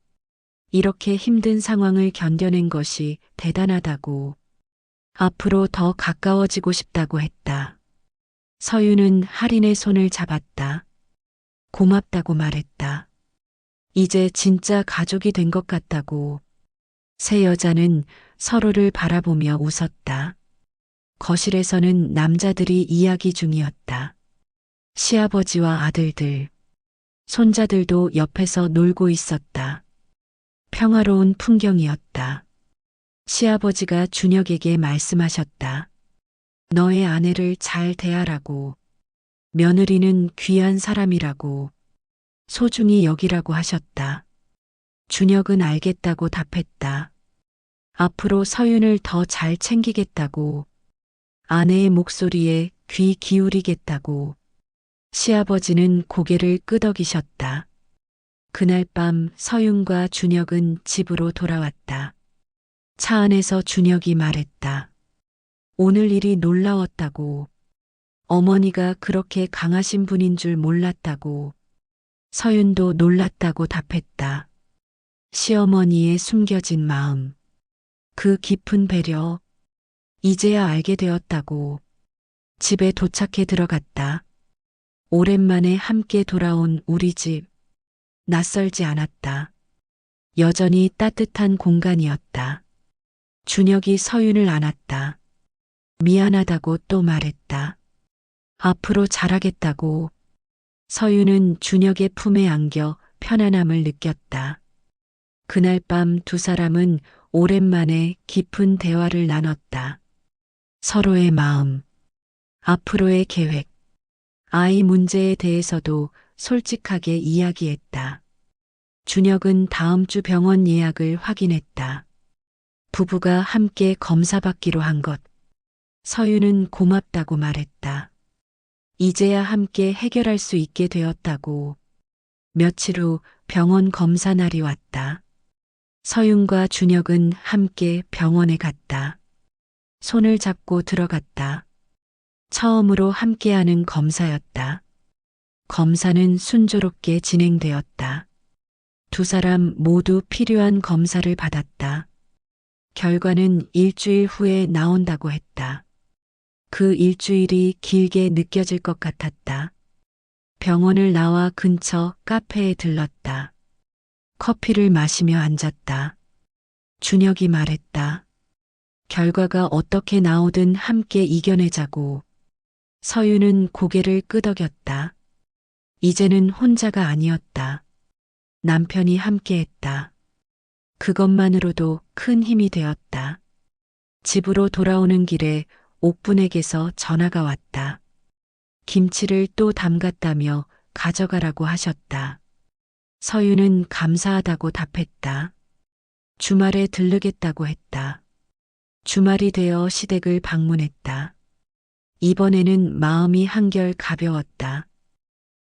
이렇게 힘든 상황을 견뎌낸 것이 대단하다고. 앞으로 더 가까워지고 싶다고 했다. 서윤은 할인의 손을 잡았다. 고맙다고 말했다. 이제 진짜 가족이 된 것 같다고. 세 여자는 서로를 바라보며 웃었다. 거실에서는 남자들이 이야기 중이었다. 시아버지와 아들들, 손자들도 옆에서 놀고 있었다. 평화로운 풍경이었다. 시아버지가 준혁에게 말씀하셨다. 너의 아내를 잘 대하라고. 며느리는 귀한 사람이라고. 소중히 여기라고 하셨다. 준혁은 알겠다고 답했다. 앞으로 서윤을 더 잘 챙기겠다고. 아내의 목소리에 귀 기울이겠다고. 시아버지는 고개를 끄덕이셨다. 그날 밤 서윤과 준혁은 집으로 돌아왔다. 차 안에서 준혁이 말했다. 오늘 일이 놀라웠다고. 어머니가 그렇게 강하신 분인 줄 몰랐다고. 서윤도 놀랐다고 답했다. 시어머니의 숨겨진 마음. 그 깊은 배려. 이제야 알게 되었다고. 집에 도착해 들어갔다. 오랜만에 함께 돌아온 우리 집. 낯설지 않았다. 여전히 따뜻한 공간이었다. 준혁이 서윤을 안았다. 미안하다고 또 말했다. 앞으로 잘하겠다고. 서윤은 준혁의 품에 안겨 편안함을 느꼈다. 그날 밤 두 사람은 오랜만에 깊은 대화를 나눴다. 서로의 마음, 앞으로의 계획, 아이 문제에 대해서도 솔직하게 이야기했다. 준혁은 다음 주 병원 예약을 확인했다. 부부가 함께 검사받기로 한 것. 서윤은 고맙다고 말했다. 이제야 함께 해결할 수 있게 되었다고. 며칠 후 병원 검사 날이 왔다. 서윤과 준혁은 함께 병원에 갔다. 손을 잡고 들어갔다. 처음으로 함께하는 검사였다. 검사는 순조롭게 진행되었다. 두 사람 모두 필요한 검사를 받았다. 결과는 일주일 후에 나온다고 했다. 그 일주일이 길게 느껴질 것 같았다. 병원을 나와 근처 카페에 들렀다. 커피를 마시며 앉았다. 준혁이 말했다. 결과가 어떻게 나오든 함께 이겨내자고. 서윤은 고개를 끄덕였다. 이제는 혼자가 아니었다. 남편이 함께했다. 그것만으로도 큰 힘이 되었다. 집으로 돌아오는 길에 옥분에게서 전화가 왔다. 김치를 또 담갔다며 가져가라고 하셨다. 서윤은 감사하다고 답했다. 주말에 들르겠다고 했다. 주말이 되어 시댁을 방문했다. 이번에는 마음이 한결 가벼웠다.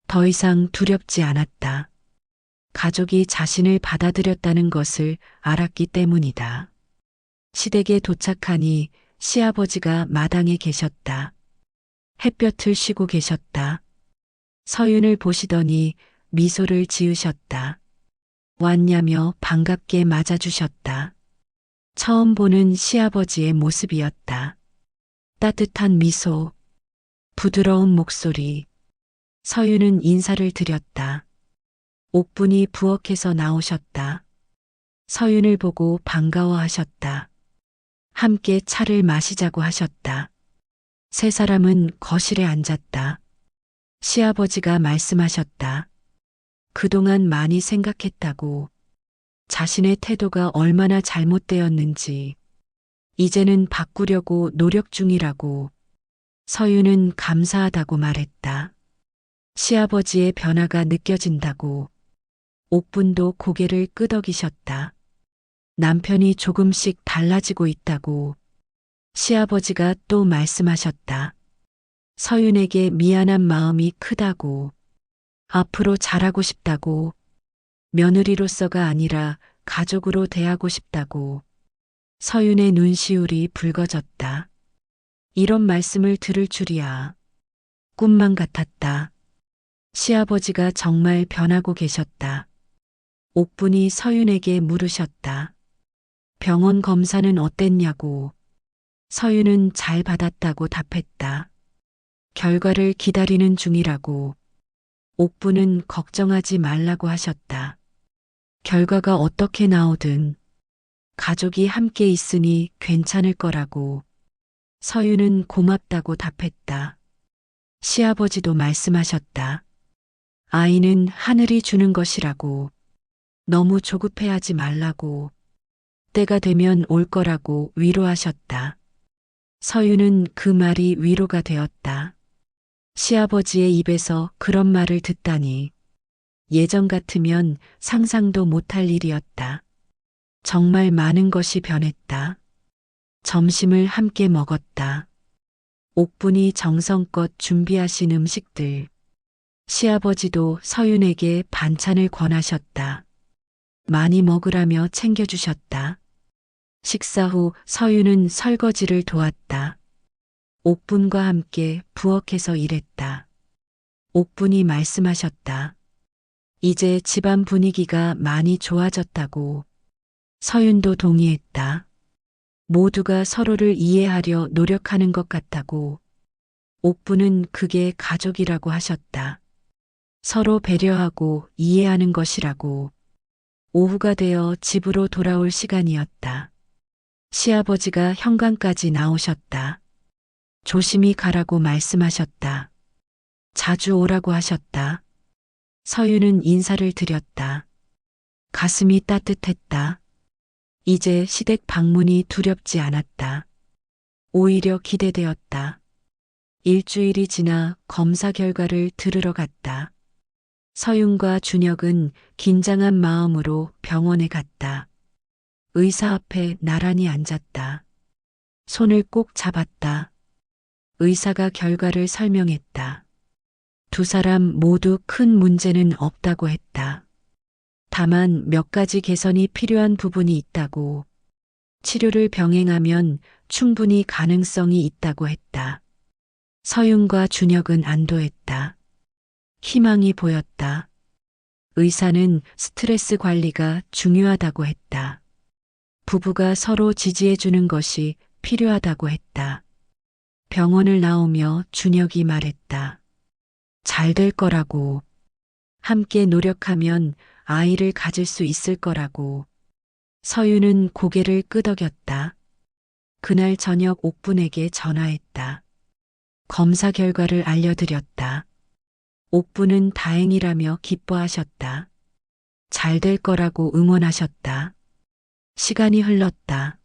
더 이상 두렵지 않았다. 가족이 자신을 받아들였다는 것을 알았기 때문이다. 시댁에 도착하니 시아버지가 마당에 계셨다. 햇볕을 쉬고 계셨다. 서윤을 보시더니 미소를 지으셨다. 왔냐며 반갑게 맞아주셨다. 처음 보는 시아버지의 모습이었다. 따뜻한 미소, 부드러운 목소리. 서윤은 인사를 드렸다. 옥분이 부엌에서 나오셨다. 서윤을 보고 반가워하셨다. 함께 차를 마시자고 하셨다. 세 사람은 거실에 앉았다. 시아버지가 말씀하셨다. 그동안 많이 생각했다고. 자신의 태도가 얼마나 잘못되었는지. 이제는 바꾸려고 노력 중이라고. 서윤은 감사하다고 말했다. 시아버지의 변화가 느껴진다고. 옥분도 고개를 끄덕이셨다. 남편이 조금씩 달라지고 있다고. 시아버지가 또 말씀하셨다. 서윤에게 미안한 마음이 크다고. 앞으로 잘하고 싶다고. 며느리로서가 아니라 가족으로 대하고 싶다고. 서윤의 눈시울이 붉어졌다. 이런 말씀을 들을 줄이야. 꿈만 같았다. 시아버지가 정말 변하고 계셨다. 옥분이 서윤에게 물으셨다. 병원 검사는 어땠냐고. 서윤은 잘 받았다고 답했다. 결과를 기다리는 중이라고. 옥분은 걱정하지 말라고 하셨다. 결과가 어떻게 나오든 가족이 함께 있으니 괜찮을 거라고. 서윤은 고맙다고 답했다. 시아버지도 말씀하셨다. 아이는 하늘이 주는 것이라고. 너무 조급해하지 말라고. 때가 되면 올 거라고 위로하셨다. 서윤은 그 말이 위로가 되었다. 시아버지의 입에서 그런 말을 듣다니. 예전 같으면 상상도 못할 일이었다. 정말 많은 것이 변했다. 점심을 함께 먹었다. 옥분이 정성껏 준비하신 음식들. 시아버지도 서윤에게 반찬을 권하셨다. 많이 먹으라며 챙겨주셨다. 식사 후 서윤은 설거지를 도왔다. 옥분과 함께 부엌에서 일했다. 옥분이 말씀하셨다. 이제 집안 분위기가 많이 좋아졌다고. 서윤도 동의했다. 모두가 서로를 이해하려 노력하는 것 같다고. 옥분은 그게 가족이라고 하셨다. 서로 배려하고 이해하는 것이라고. 오후가 되어 집으로 돌아올 시간이었다. 시아버지가 현관까지 나오셨다. 조심히 가라고 말씀하셨다. 자주 오라고 하셨다. 서윤은 인사를 드렸다. 가슴이 따뜻했다. 이제 시댁 방문이 두렵지 않았다. 오히려 기대되었다. 일주일이 지나 검사 결과를 들으러 갔다. 서윤과 준혁은 긴장한 마음으로 병원에 갔다. 의사 앞에 나란히 앉았다. 손을 꼭 잡았다. 의사가 결과를 설명했다. 두 사람 모두 큰 문제는 없다고 했다. 다만 몇 가지 개선이 필요한 부분이 있다고. 치료를 병행하면 충분히 가능성이 있다고 했다. 서윤과 준혁은 안도했다. 희망이 보였다. 의사는 스트레스 관리가 중요하다고 했다. 부부가 서로 지지해주는 것이 필요하다고 했다. 병원을 나오며 준혁이 말했다. 잘 될 거라고. 함께 노력하면 아이를 가질 수 있을 거라고. 서윤은 고개를 끄덕였다. 그날 저녁 옥분에게 전화했다. 검사 결과를 알려드렸다. 옥분은 다행이라며 기뻐하셨다. 잘 될 거라고 응원하셨다. 시간이 흘렀다.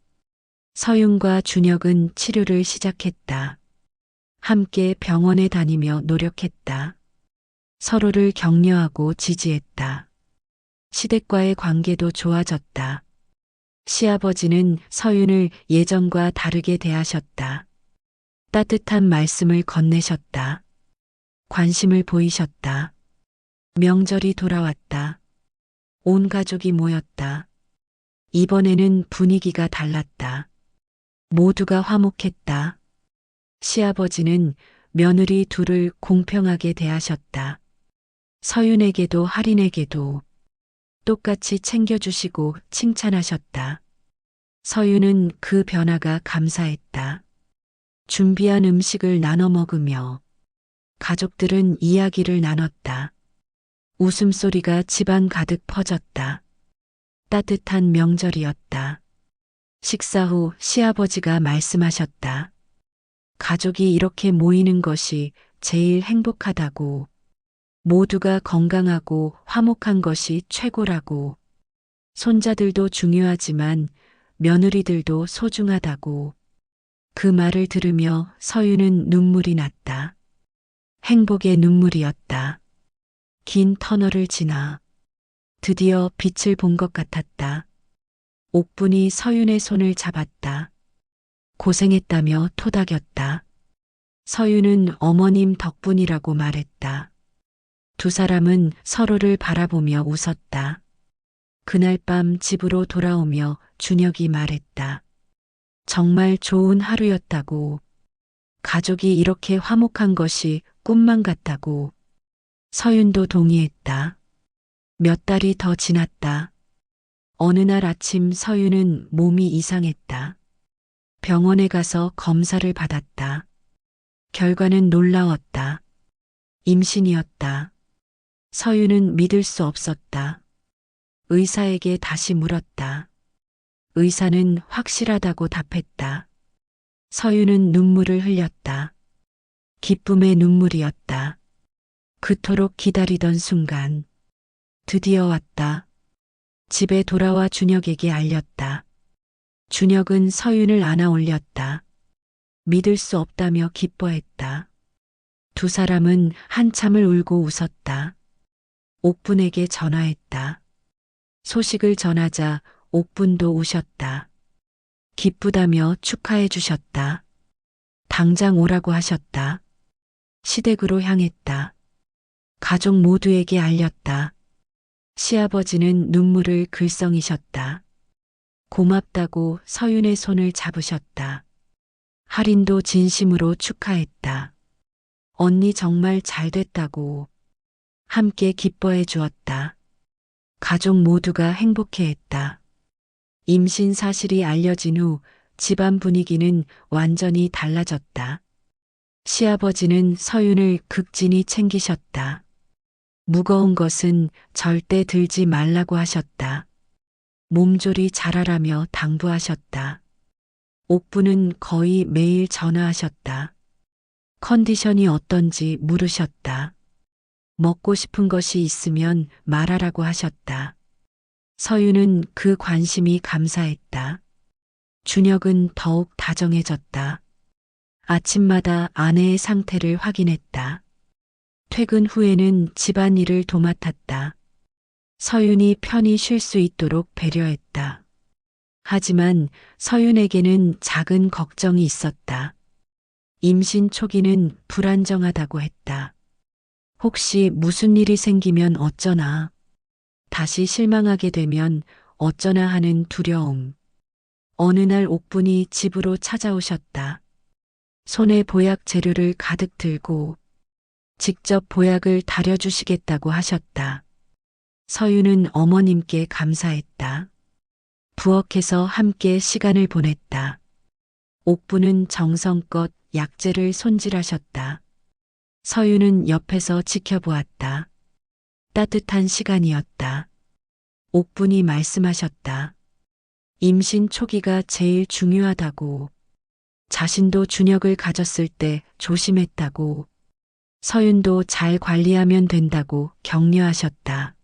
서윤과 준혁은 치료를 시작했다. 함께 병원에 다니며 노력했다. 서로를 격려하고 지지했다. 시댁과의 관계도 좋아졌다. 시아버지는 서윤을 예전과 다르게 대하셨다. 따뜻한 말씀을 건네셨다. 관심을 보이셨다. 명절이 돌아왔다. 온 가족이 모였다. 이번에는 분위기가 달랐다. 모두가 화목했다. 시아버지는 며느리 둘을 공평하게 대하셨다. 서윤에게도 할인에게도 똑같이 챙겨주시고 칭찬하셨다. 서윤은 그 변화가 감사했다. 준비한 음식을 나눠 먹으며 가족들은 이야기를 나눴다. 웃음소리가 집안 가득 퍼졌다. 따뜻한 명절이었다. 식사 후 시아버지가 말씀하셨다. 가족이 이렇게 모이는 것이 제일 행복하다고. 모두가 건강하고 화목한 것이 최고라고. 손자들도 중요하지만 며느리들도 소중하다고. 그 말을 들으며 서유는 눈물이 났다. 행복의 눈물이었다. 긴 터널을 지나 드디어 빛을 본 것 같았다. 옥분이 서윤의 손을 잡았다. 고생했다며 토닥였다. 서윤은 어머님 덕분이라고 말했다. 두 사람은 서로를 바라보며 웃었다. 그날 밤 집으로 돌아오며 준혁이 말했다. 정말 좋은 하루였다고. 가족이 이렇게 화목한 것이 꿈만 같다고. 서윤도 동의했다. 몇 달이 더 지났다. 어느 날 아침 서윤은 몸이 이상했다. 병원에 가서 검사를 받았다. 결과는 놀라웠다. 임신이었다. 서윤은 믿을 수 없었다. 의사에게 다시 물었다. 의사는 확실하다고 답했다. 서윤은 눈물을 흘렸다. 기쁨의 눈물이었다. 그토록 기다리던 순간 드디어 왔다. 집에 돌아와 준혁에게 알렸다. 준혁은 서윤을 안아 올렸다. 믿을 수 없다며 기뻐했다. 두 사람은 한참을 울고 웃었다. 옥분에게 전화했다. 소식을 전하자 옥분도 우셨다. 기쁘다며 축하해 주셨다. 당장 오라고 하셨다. 시댁으로 향했다. 가족 모두에게 알렸다. 시아버지는 눈물을 글썽이셨다. 고맙다고 서윤의 손을 잡으셨다. 할인도 진심으로 축하했다. 언니 정말 잘 됐다고. 함께 기뻐해 주었다. 가족 모두가 행복해했다. 임신 사실이 알려진 후 집안 분위기는 완전히 달라졌다. 시아버지는 서윤을 극진히 챙기셨다. 무거운 것은 절대 들지 말라고 하셨다. 몸조리 잘하라며 당부하셨다. 옥부는 거의 매일 전화하셨다. 컨디션이 어떤지 물으셨다. 먹고 싶은 것이 있으면 말하라고 하셨다. 서윤은 그 관심이 감사했다. 준혁은 더욱 다정해졌다. 아침마다 아내의 상태를 확인했다. 퇴근 후에는 집안일을 도맡았다. 서윤이 편히 쉴 수 있도록 배려했다. 하지만 서윤에게는 작은 걱정이 있었다. 임신 초기는 불안정하다고 했다. 혹시 무슨 일이 생기면 어쩌나, 다시 실망하게 되면 어쩌나 하는 두려움. 어느 날 옥분이 집으로 찾아오셨다. 손에 보약 재료를 가득 들고 직접 보약을 다려주시겠다고 하셨다. 서윤은 어머님께 감사했다. 부엌에서 함께 시간을 보냈다. 옥부는 정성껏 약재를 손질하셨다. 서윤은 옆에서 지켜보았다. 따뜻한 시간이었다. 옥분이 말씀하셨다. 임신 초기가 제일 중요하다고. 자신도 준혁을 가졌을 때 조심했다고. 서윤도 잘 관리하면 된다고 격려하셨다.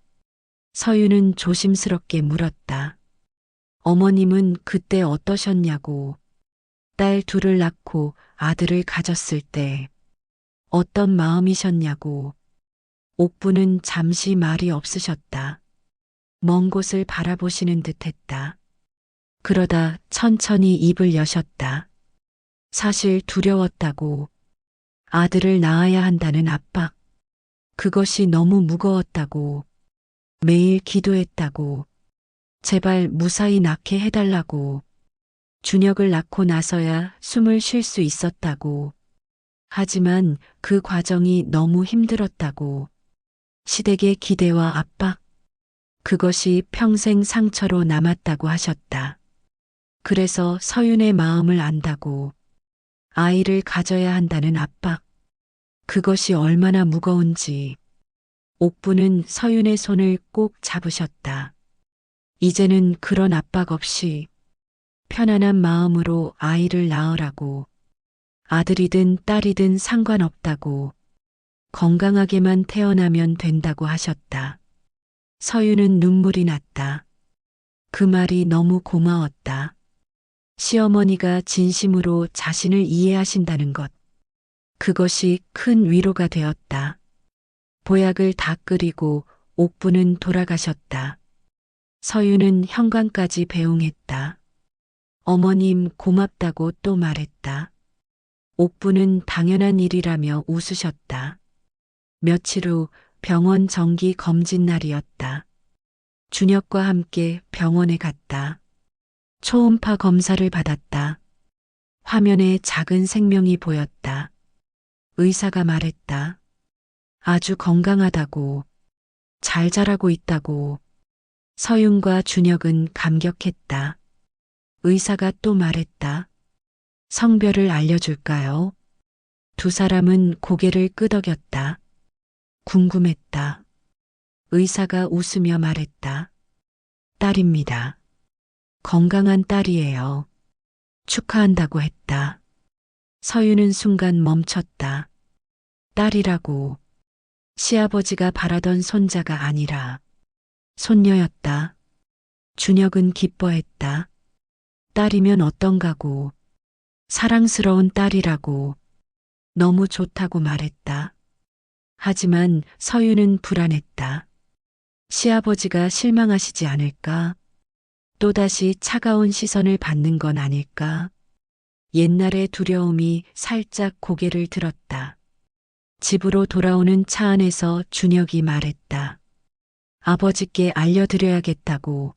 서윤은 조심스럽게 물었다. 어머님은 그때 어떠셨냐고. 딸 둘을 낳고 아들을 가졌을 때 어떤 마음이셨냐고. 옥부는 잠시 말이 없으셨다. 먼 곳을 바라보시는 듯 했다. 그러다 천천히 입을 여셨다. 사실 두려웠다고. 아들을 낳아야 한다는 압박. 그것이 너무 무거웠다고. 매일 기도했다고. 제발 무사히 낳게 해달라고. 준혁을 낳고 나서야 숨을 쉴 수 있었다고. 하지만 그 과정이 너무 힘들었다고. 시댁의 기대와 압박. 그것이 평생 상처로 남았다고 하셨다. 그래서 서윤의 마음을 안다고. 아이를 가져야 한다는 압박. 그것이 얼마나 무거운지. 옥부는 서윤의 손을 꼭 잡으셨다. 이제는 그런 압박 없이 편안한 마음으로 아이를 낳으라고. 아들이든 딸이든 상관없다고. 건강하게만 태어나면 된다고 하셨다. 서윤은 눈물이 났다. 그 말이 너무 고마웠다. 시어머니가 진심으로 자신을 이해하신다는 것. 그것이 큰 위로가 되었다. 보약을 다 끓이고 옥부는 돌아가셨다. 서윤은 현관까지 배웅했다. 어머님 고맙다고 또 말했다. 옥부는 당연한 일이라며 웃으셨다. 며칠 후 병원 정기 검진 날이었다. 준혁과 함께 병원에 갔다. 초음파 검사를 받았다. 화면에 작은 생명이 보였다. 의사가 말했다. 아주 건강하다고, 잘 자라고 있다고. 서윤과 준혁은 감격했다. 의사가 또 말했다. 성별을 알려줄까요? 두 사람은 고개를 끄덕였다. 궁금했다. 의사가 웃으며 말했다. 딸입니다. 건강한 딸이에요. 축하한다고 했다. 서윤은 순간 멈췄다. 딸이라고. 시아버지가 바라던 손자가 아니라 손녀였다. 준혁은 기뻐했다. 딸이면 어떤가고. 사랑스러운 딸이라고. 너무 좋다고 말했다. 하지만 서윤은 불안했다. 시아버지가 실망하시지 않을까? 또다시 차가운 시선을 받는 건 아닐까? 옛날의 두려움이 살짝 고개를 들었다. 집으로 돌아오는 차 안에서 준혁이 말했다. 아버지께 알려드려야겠다고.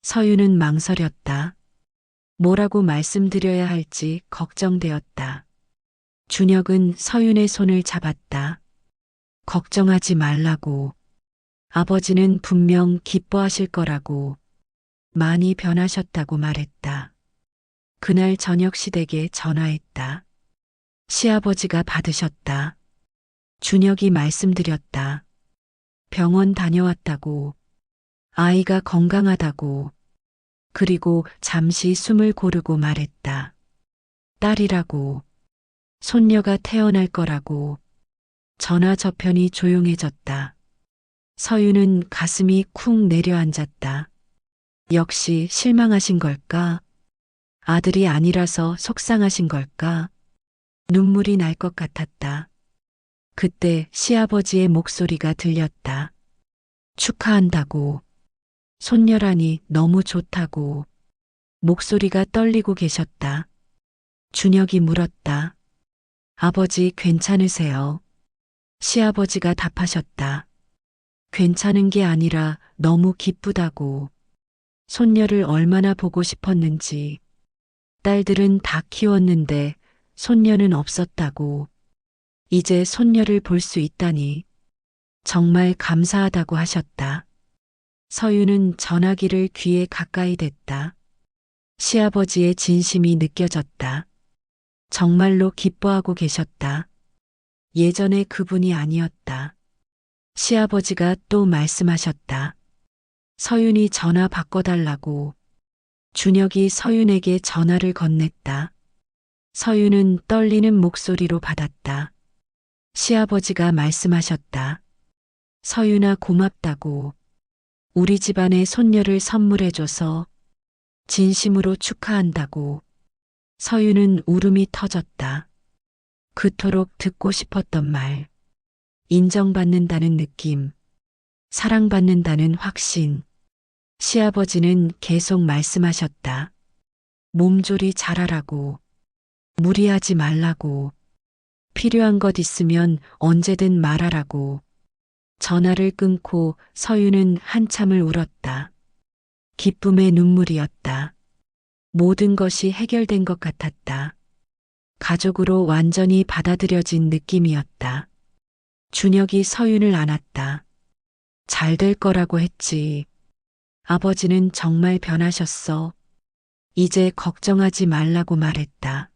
서윤은 망설였다. 뭐라고 말씀드려야 할지 걱정되었다. 준혁은 서윤의 손을 잡았다. 걱정하지 말라고. 아버지는 분명 기뻐하실 거라고. 많이 변하셨다고 말했다. 그날 저녁 시댁에 전화했다. 시아버지가 받으셨다. 준혁이 말씀드렸다. 병원 다녀왔다고. 아이가 건강하다고. 그리고 잠시 숨을 고르고 말했다. 딸이라고. 손녀가 태어날 거라고. 전화 저편이 조용해졌다. 서윤은 가슴이 쿵 내려앉았다. 역시 실망하신 걸까? 아들이 아니라서 속상하신 걸까? 눈물이 날 것 같았다. 그때 시아버지의 목소리가 들렸다. 축하한다고. 손녀라니 너무 좋다고. 목소리가 떨리고 계셨다. 준혁이 물었다. 아버지 괜찮으세요? 시아버지가 답하셨다. 괜찮은 게 아니라 너무 기쁘다고. 손녀를 얼마나 보고 싶었는지. 딸들은 다 키웠는데 손녀는 없었다고. 이제 손녀를 볼 수 있다니. 정말 감사하다고 하셨다. 서윤은 전화기를 귀에 가까이 댔다. 시아버지의 진심이 느껴졌다. 정말로 기뻐하고 계셨다. 예전의 그분이 아니었다. 시아버지가 또 말씀하셨다. 서윤이 전화 바꿔달라고. 준혁이 서윤에게 전화를 건넸다. 서윤은 떨리는 목소리로 받았다. 시아버지가 말씀하셨다. 서윤아 고맙다고. 우리 집안의 손녀를 선물해줘서 진심으로 축하한다고. 서윤은 울음이 터졌다. 그토록 듣고 싶었던 말. 인정받는다는 느낌. 사랑받는다는 확신. 시아버지는 계속 말씀하셨다. 몸조리 잘하라고. 무리하지 말라고. 필요한 것 있으면 언제든 말하라고. 전화를 끊고 서윤은 한참을 울었다. 기쁨의 눈물이었다. 모든 것이 해결된 것 같았다. 가족으로 완전히 받아들여진 느낌이었다. 준혁이 서윤을 안았다. 잘 될 거라고 했지. 아버지는 정말 변하셨어. 이제 걱정하지 말라고 말했다.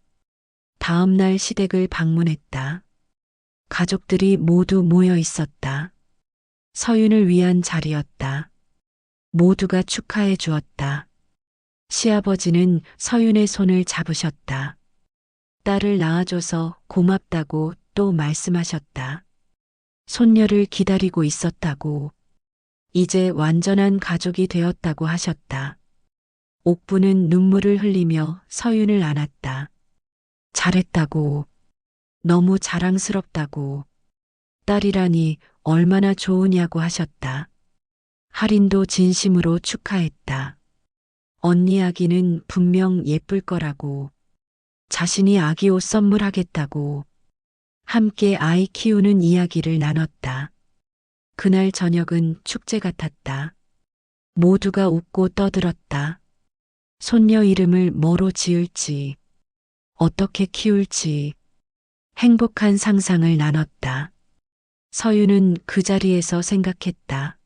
다음 날 시댁을 방문했다. 가족들이 모두 모여 있었다. 서윤을 위한 자리였다. 모두가 축하해 주었다. 시아버지는 서윤의 손을 잡으셨다. 딸을 낳아줘서 고맙다고 또 말씀하셨다. 손녀를 기다리고 있었다고. 이제 완전한 가족이 되었다고 하셨다. 옥부는 눈물을 흘리며 서윤을 안았다. 잘했다고. 너무 자랑스럽다고. 딸이라니 얼마나 좋으냐고 하셨다. 할인도 진심으로 축하했다. 언니 아기는 분명 예쁠 거라고. 자신이 아기 옷 선물하겠다고. 함께 아이 키우는 이야기를 나눴다. 그날 저녁은 축제 같았다. 모두가 웃고 떠들었다. 손녀 이름을 뭐로 지을지, 어떻게 키울지, 행복한 상상을 나눴다. 서윤은 그 자리에서 생각했다.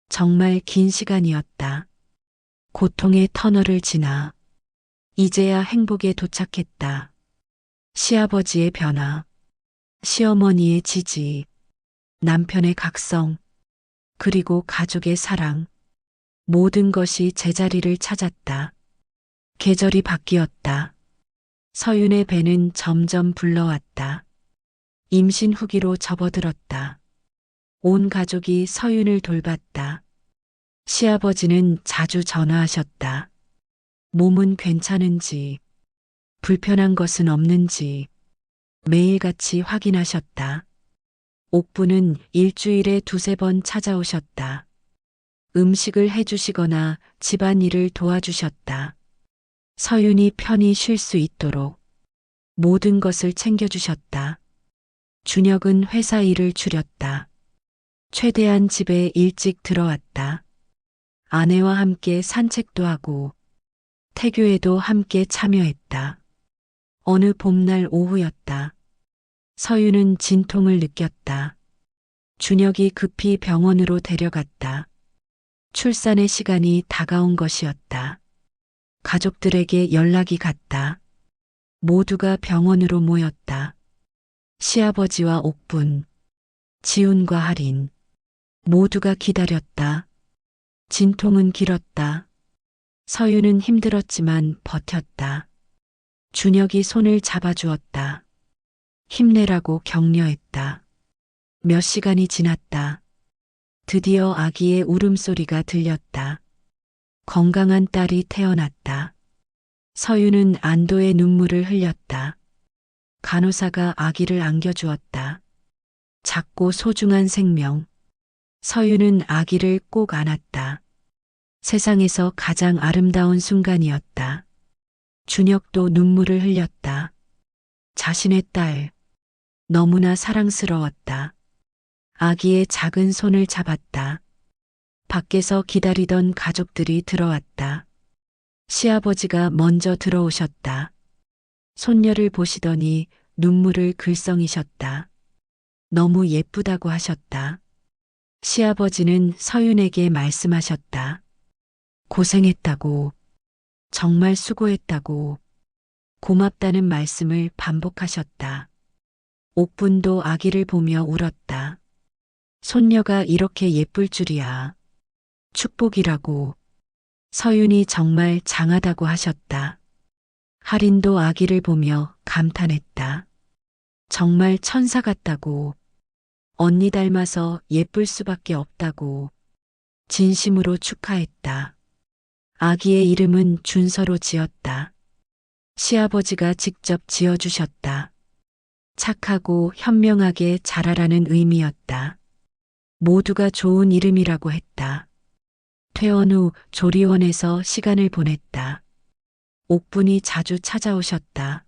정말 긴 시간이었다. 고통의 터널을 지나 이제야 행복에 도착했다. 시아버지의 변화, 시어머니의 지지, 남편의 각성, 그리고 가족의 사랑. 모든 것이 제자리를 찾았다. 계절이 바뀌었다. 서윤의 배는 점점 불러왔다. 임신 후기로 접어들었다. 온 가족이 서윤을 돌봤다. 시아버지는 자주 전화하셨다. 몸은 괜찮은지, 불편한 것은 없는지 매일같이 확인하셨다. 옥부는 일주일에 두세 번 찾아오셨다. 음식을 해주시거나 집안일을 도와주셨다. 서윤이 편히 쉴 수 있도록 모든 것을 챙겨주셨다. 준혁은 회사 일을 줄였다. 최대한 집에 일찍 들어왔다. 아내와 함께 산책도 하고 태교에도 함께 참여했다. 어느 봄날 오후였다. 서윤은 진통을 느꼈다. 준혁이 급히 병원으로 데려갔다. 출산의 시간이 다가온 것이었다. 가족들에게 연락이 갔다. 모두가 병원으로 모였다. 시아버지와 옥분, 지훈과 할인, 모두가 기다렸다. 진통은 길었다. 서윤은 힘들었지만 버텼다. 준혁이 손을 잡아주었다. 힘내라고 격려했다. 몇 시간이 지났다. 드디어 아기의 울음소리가 들렸다. 건강한 딸이 태어났다. 서윤은 안도의 눈물을 흘렸다. 간호사가 아기를 안겨주었다. 작고 소중한 생명. 서윤은 아기를 꼭 안았다. 세상에서 가장 아름다운 순간이었다. 준혁도 눈물을 흘렸다. 자신의 딸, 너무나 사랑스러웠다. 아기의 작은 손을 잡았다. 밖에서 기다리던 가족들이 들어왔다. 시아버지가 먼저 들어오셨다. 손녀를 보시더니 눈물을 글썽이셨다. 너무 예쁘다고 하셨다. 시아버지는 서윤에게 말씀하셨다. 고생했다고, 정말 수고했다고, 고맙다는 말씀을 반복하셨다. 옥분도 아기를 보며 울었다. 손녀가 이렇게 예쁠 줄이야. 축복이라고. 서윤이 정말 장하다고 하셨다. 할인도 아기를 보며 감탄했다. 정말 천사 같다고. 언니 닮아서 예쁠 수밖에 없다고. 진심으로 축하했다. 아기의 이름은 준서로 지었다. 시아버지가 직접 지어주셨다. 착하고 현명하게 자라라는 의미였다. 모두가 좋은 이름이라고 했다. 퇴원 후 조리원에서 시간을 보냈다. 옥분이 자주 찾아오셨다.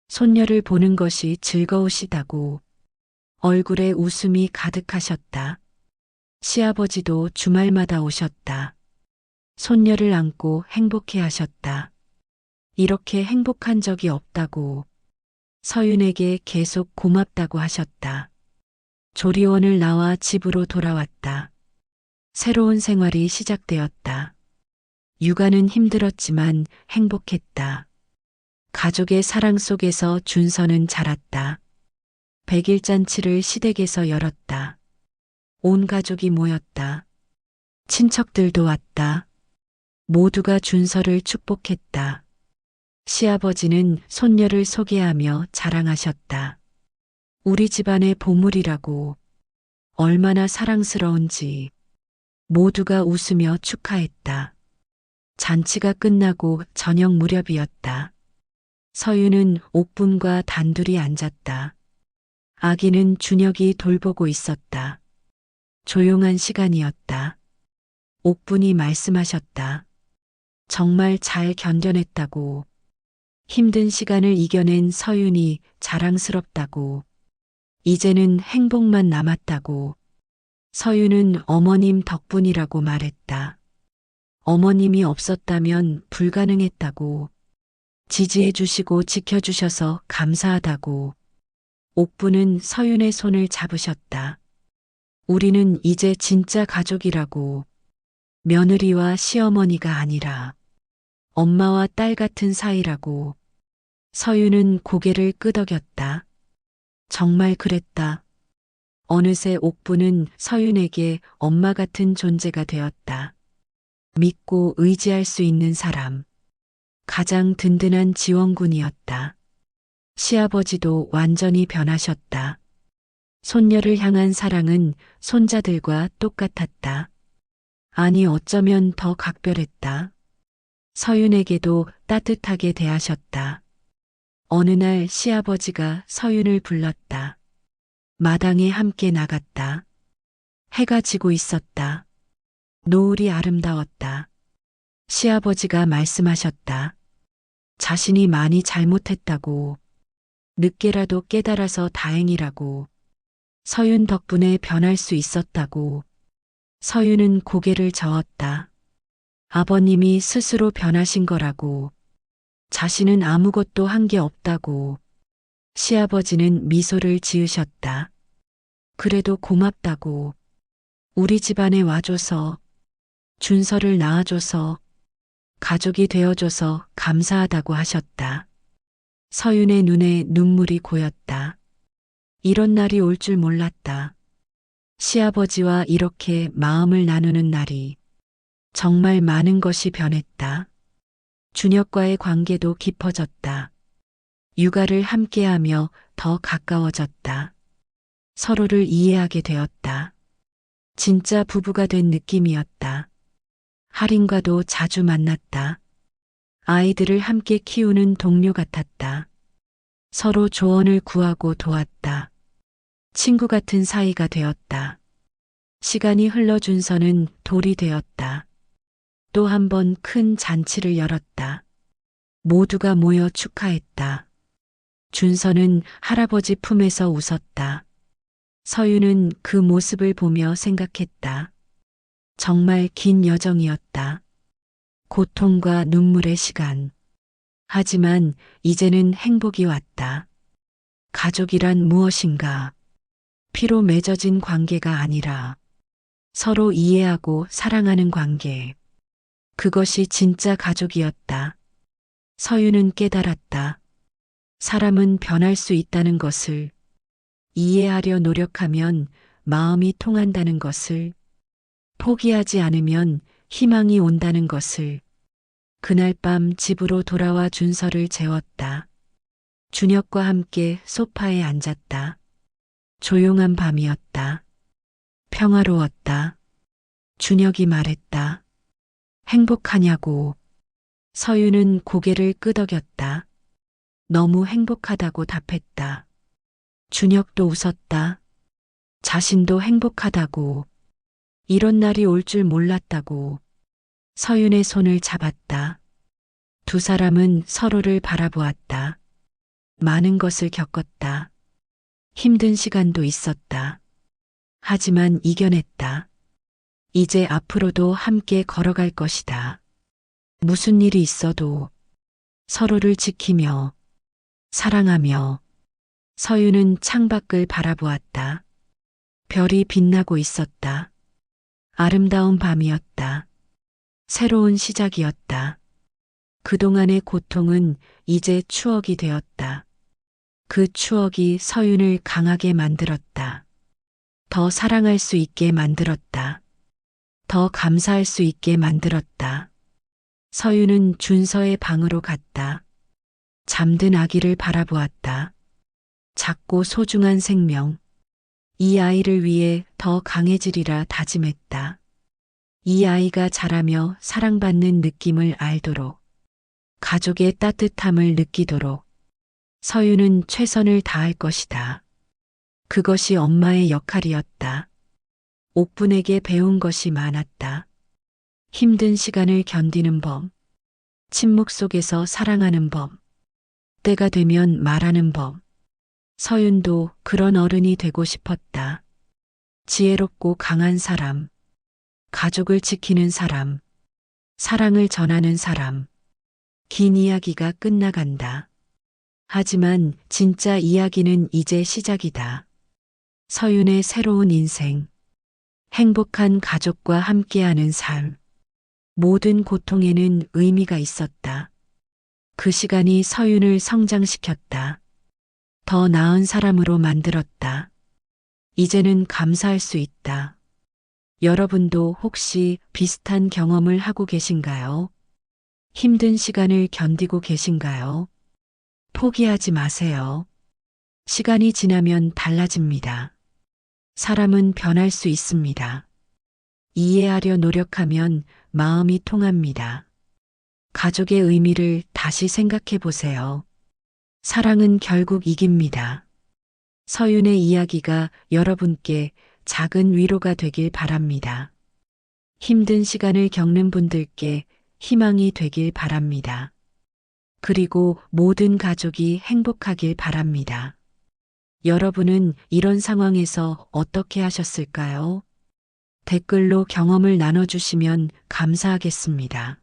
손녀를 보는 것이 즐거우시다고. 얼굴에 웃음이 가득하셨다. 시아버지도 주말마다 오셨다. 손녀를 안고 행복해 하셨다. 이렇게 행복한 적이 없다고. 서윤에게 계속 고맙다고 하셨다. 조리원을 나와 집으로 돌아왔다. 새로운 생활이 시작되었다. 육아는 힘들었지만 행복했다. 가족의 사랑 속에서 준서는 자랐다. 100일 잔치를 시댁에서 열었다. 온 가족이 모였다. 친척들도 왔다. 모두가 준서를 축복했다. 시아버지는 손녀를 소개하며 자랑하셨다. 우리 집안의 보물이라고, 얼마나 사랑스러운지. 모두가 웃으며 축하했다. 잔치가 끝나고 저녁 무렵이었다. 서유는 옥분과 단둘이 앉았다. 아기는 준혁이 돌보고 있었다. 조용한 시간이었다. 옥분이 말씀하셨다. 정말 잘 견뎌냈다고. 힘든 시간을 이겨낸 서윤이 자랑스럽다고. 이제는 행복만 남았다고. 서윤은 어머님 덕분이라고 말했다. 어머님이 없었다면 불가능했다고. 지지해 주시고 지켜주셔서 감사하다고. 옥부는 서윤의 손을 잡으셨다. 우리는 이제 진짜 가족이라고. 며느리와 시어머니가 아니라 엄마와 딸 같은 사이라고. 서윤은 고개를 끄덕였다. 정말 그랬다. 어느새 옥부는 서윤에게 엄마 같은 존재가 되었다. 믿고 의지할 수 있는 사람. 가장 든든한 지원군이었다. 시아버지도 완전히 변하셨다. 손녀를 향한 사랑은 손자들과 똑같았다. 아니 어쩌면 더 각별했다. 서윤에게도 따뜻하게 대하셨다. 어느 날 시아버지가 서윤을 불렀다. 마당에 함께 나갔다. 해가 지고 있었다. 노을이 아름다웠다. 시아버지가 말씀하셨다. 자신이 많이 잘못했다고. 늦게라도 깨달아서 다행이라고. 서윤 덕분에 변할 수 있었다고. 서윤은 고개를 저었다. 아버님이 스스로 변하신 거라고. 자신은 아무것도 한 게 없다고. 시아버지는 미소를 지으셨다. 그래도 고맙다고. 우리 집안에 와줘서, 준서를 낳아줘서, 가족이 되어줘서 감사하다고 하셨다. 서윤의 눈에 눈물이 고였다. 이런 날이 올 줄 몰랐다. 시아버지와 이렇게 마음을 나누는 날이. 정말 많은 것이 변했다. 준혁과의 관계도 깊어졌다. 육아를 함께하며 더 가까워졌다. 서로를 이해하게 되었다. 진짜 부부가 된 느낌이었다. 할인과도 자주 만났다. 아이들을 함께 키우는 동료 같았다. 서로 조언을 구하고 도왔다. 친구 같은 사이가 되었다. 시간이 흘러 준서는 돌이 되었다. 또 한 번 큰 잔치를 열었다. 모두가 모여 축하했다. 준서는 할아버지 품에서 웃었다. 서유는 그 모습을 보며 생각했다. 정말 긴 여정이었다. 고통과 눈물의 시간. 하지만 이제는 행복이 왔다. 가족이란 무엇인가? 피로 맺어진 관계가 아니라 서로 이해하고 사랑하는 관계. 그것이 진짜 가족이었다. 서유는 깨달았다. 사람은 변할 수 있다는 것을, 이해하려 노력하면 마음이 통한다는 것을, 포기하지 않으면 희망이 온다는 것을. 그날 밤 집으로 돌아와 준서를 재웠다. 준혁과 함께 소파에 앉았다. 조용한 밤이었다. 평화로웠다. 준혁이 말했다. 행복하냐고. 서유는 고개를 끄덕였다. 너무 행복하다고 답했다. 준혁도 웃었다. 자신도 행복하다고. 이런 날이 올 줄 몰랐다고. 서윤의 손을 잡았다. 두 사람은 서로를 바라보았다. 많은 것을 겪었다. 힘든 시간도 있었다. 하지만 이겨냈다. 이제 앞으로도 함께 걸어갈 것이다. 무슨 일이 있어도 서로를 지키며 사랑하며. 서유는 창밖을 바라보았다. 별이 빛나고 있었다. 아름다운 밤이었다. 새로운 시작이었다. 그동안의 고통은 이제 추억이 되었다. 그 추억이 서윤을 강하게 만들었다. 더 사랑할 수 있게 만들었다. 더 감사할 수 있게 만들었다. 서윤은 준서의 방으로 갔다. 잠든 아기를 바라보았다. 작고 소중한 생명. 이 아이를 위해 더 강해지리라 다짐했다. 이 아이가 자라며 사랑받는 느낌을 알도록, 가족의 따뜻함을 느끼도록 서윤은 최선을 다할 것이다. 그것이 엄마의 역할이었다. 옥분에게 배운 것이 많았다. 힘든 시간을 견디는 법, 침묵 속에서 사랑하는 법, 때가 되면 말하는 법. 서윤도 그런 어른이 되고 싶었다. 지혜롭고 강한 사람, 가족을 지키는 사람, 사랑을 전하는 사람. 긴 이야기가 끝나간다. 하지만 진짜 이야기는 이제 시작이다. 서윤의 새로운 인생, 행복한 가족과 함께하는 삶. 모든 고통에는 의미가 있었다. 그 시간이 서윤을 성장시켰다. 더 나은 사람으로 만들었다. 이제는 감사할 수 있다. 여러분도 혹시 비슷한 경험을 하고 계신가요? 힘든 시간을 견디고 계신가요? 포기하지 마세요. 시간이 지나면 달라집니다. 사람은 변할 수 있습니다. 이해하려 노력하면 마음이 통합니다. 가족의 의미를 다시 생각해 보세요. 사랑은 결국 이깁니다. 서윤의 이야기가 여러분께 작은 위로가 되길 바랍니다. 힘든 시간을 겪는 분들께 희망이 되길 바랍니다. 그리고 모든 가족이 행복하길 바랍니다. 여러분은 이런 상황에서 어떻게 하셨을까요? 댓글로 경험을 나눠주시면 감사하겠습니다.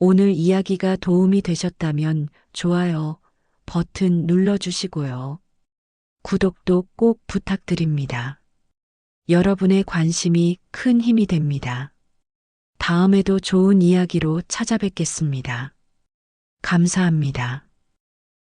오늘 이야기가 도움이 되셨다면 좋아요 버튼 눌러주시고요. 구독도 꼭 부탁드립니다. 여러분의 관심이 큰 힘이 됩니다. 다음에도 좋은 이야기로 찾아뵙겠습니다. 감사합니다.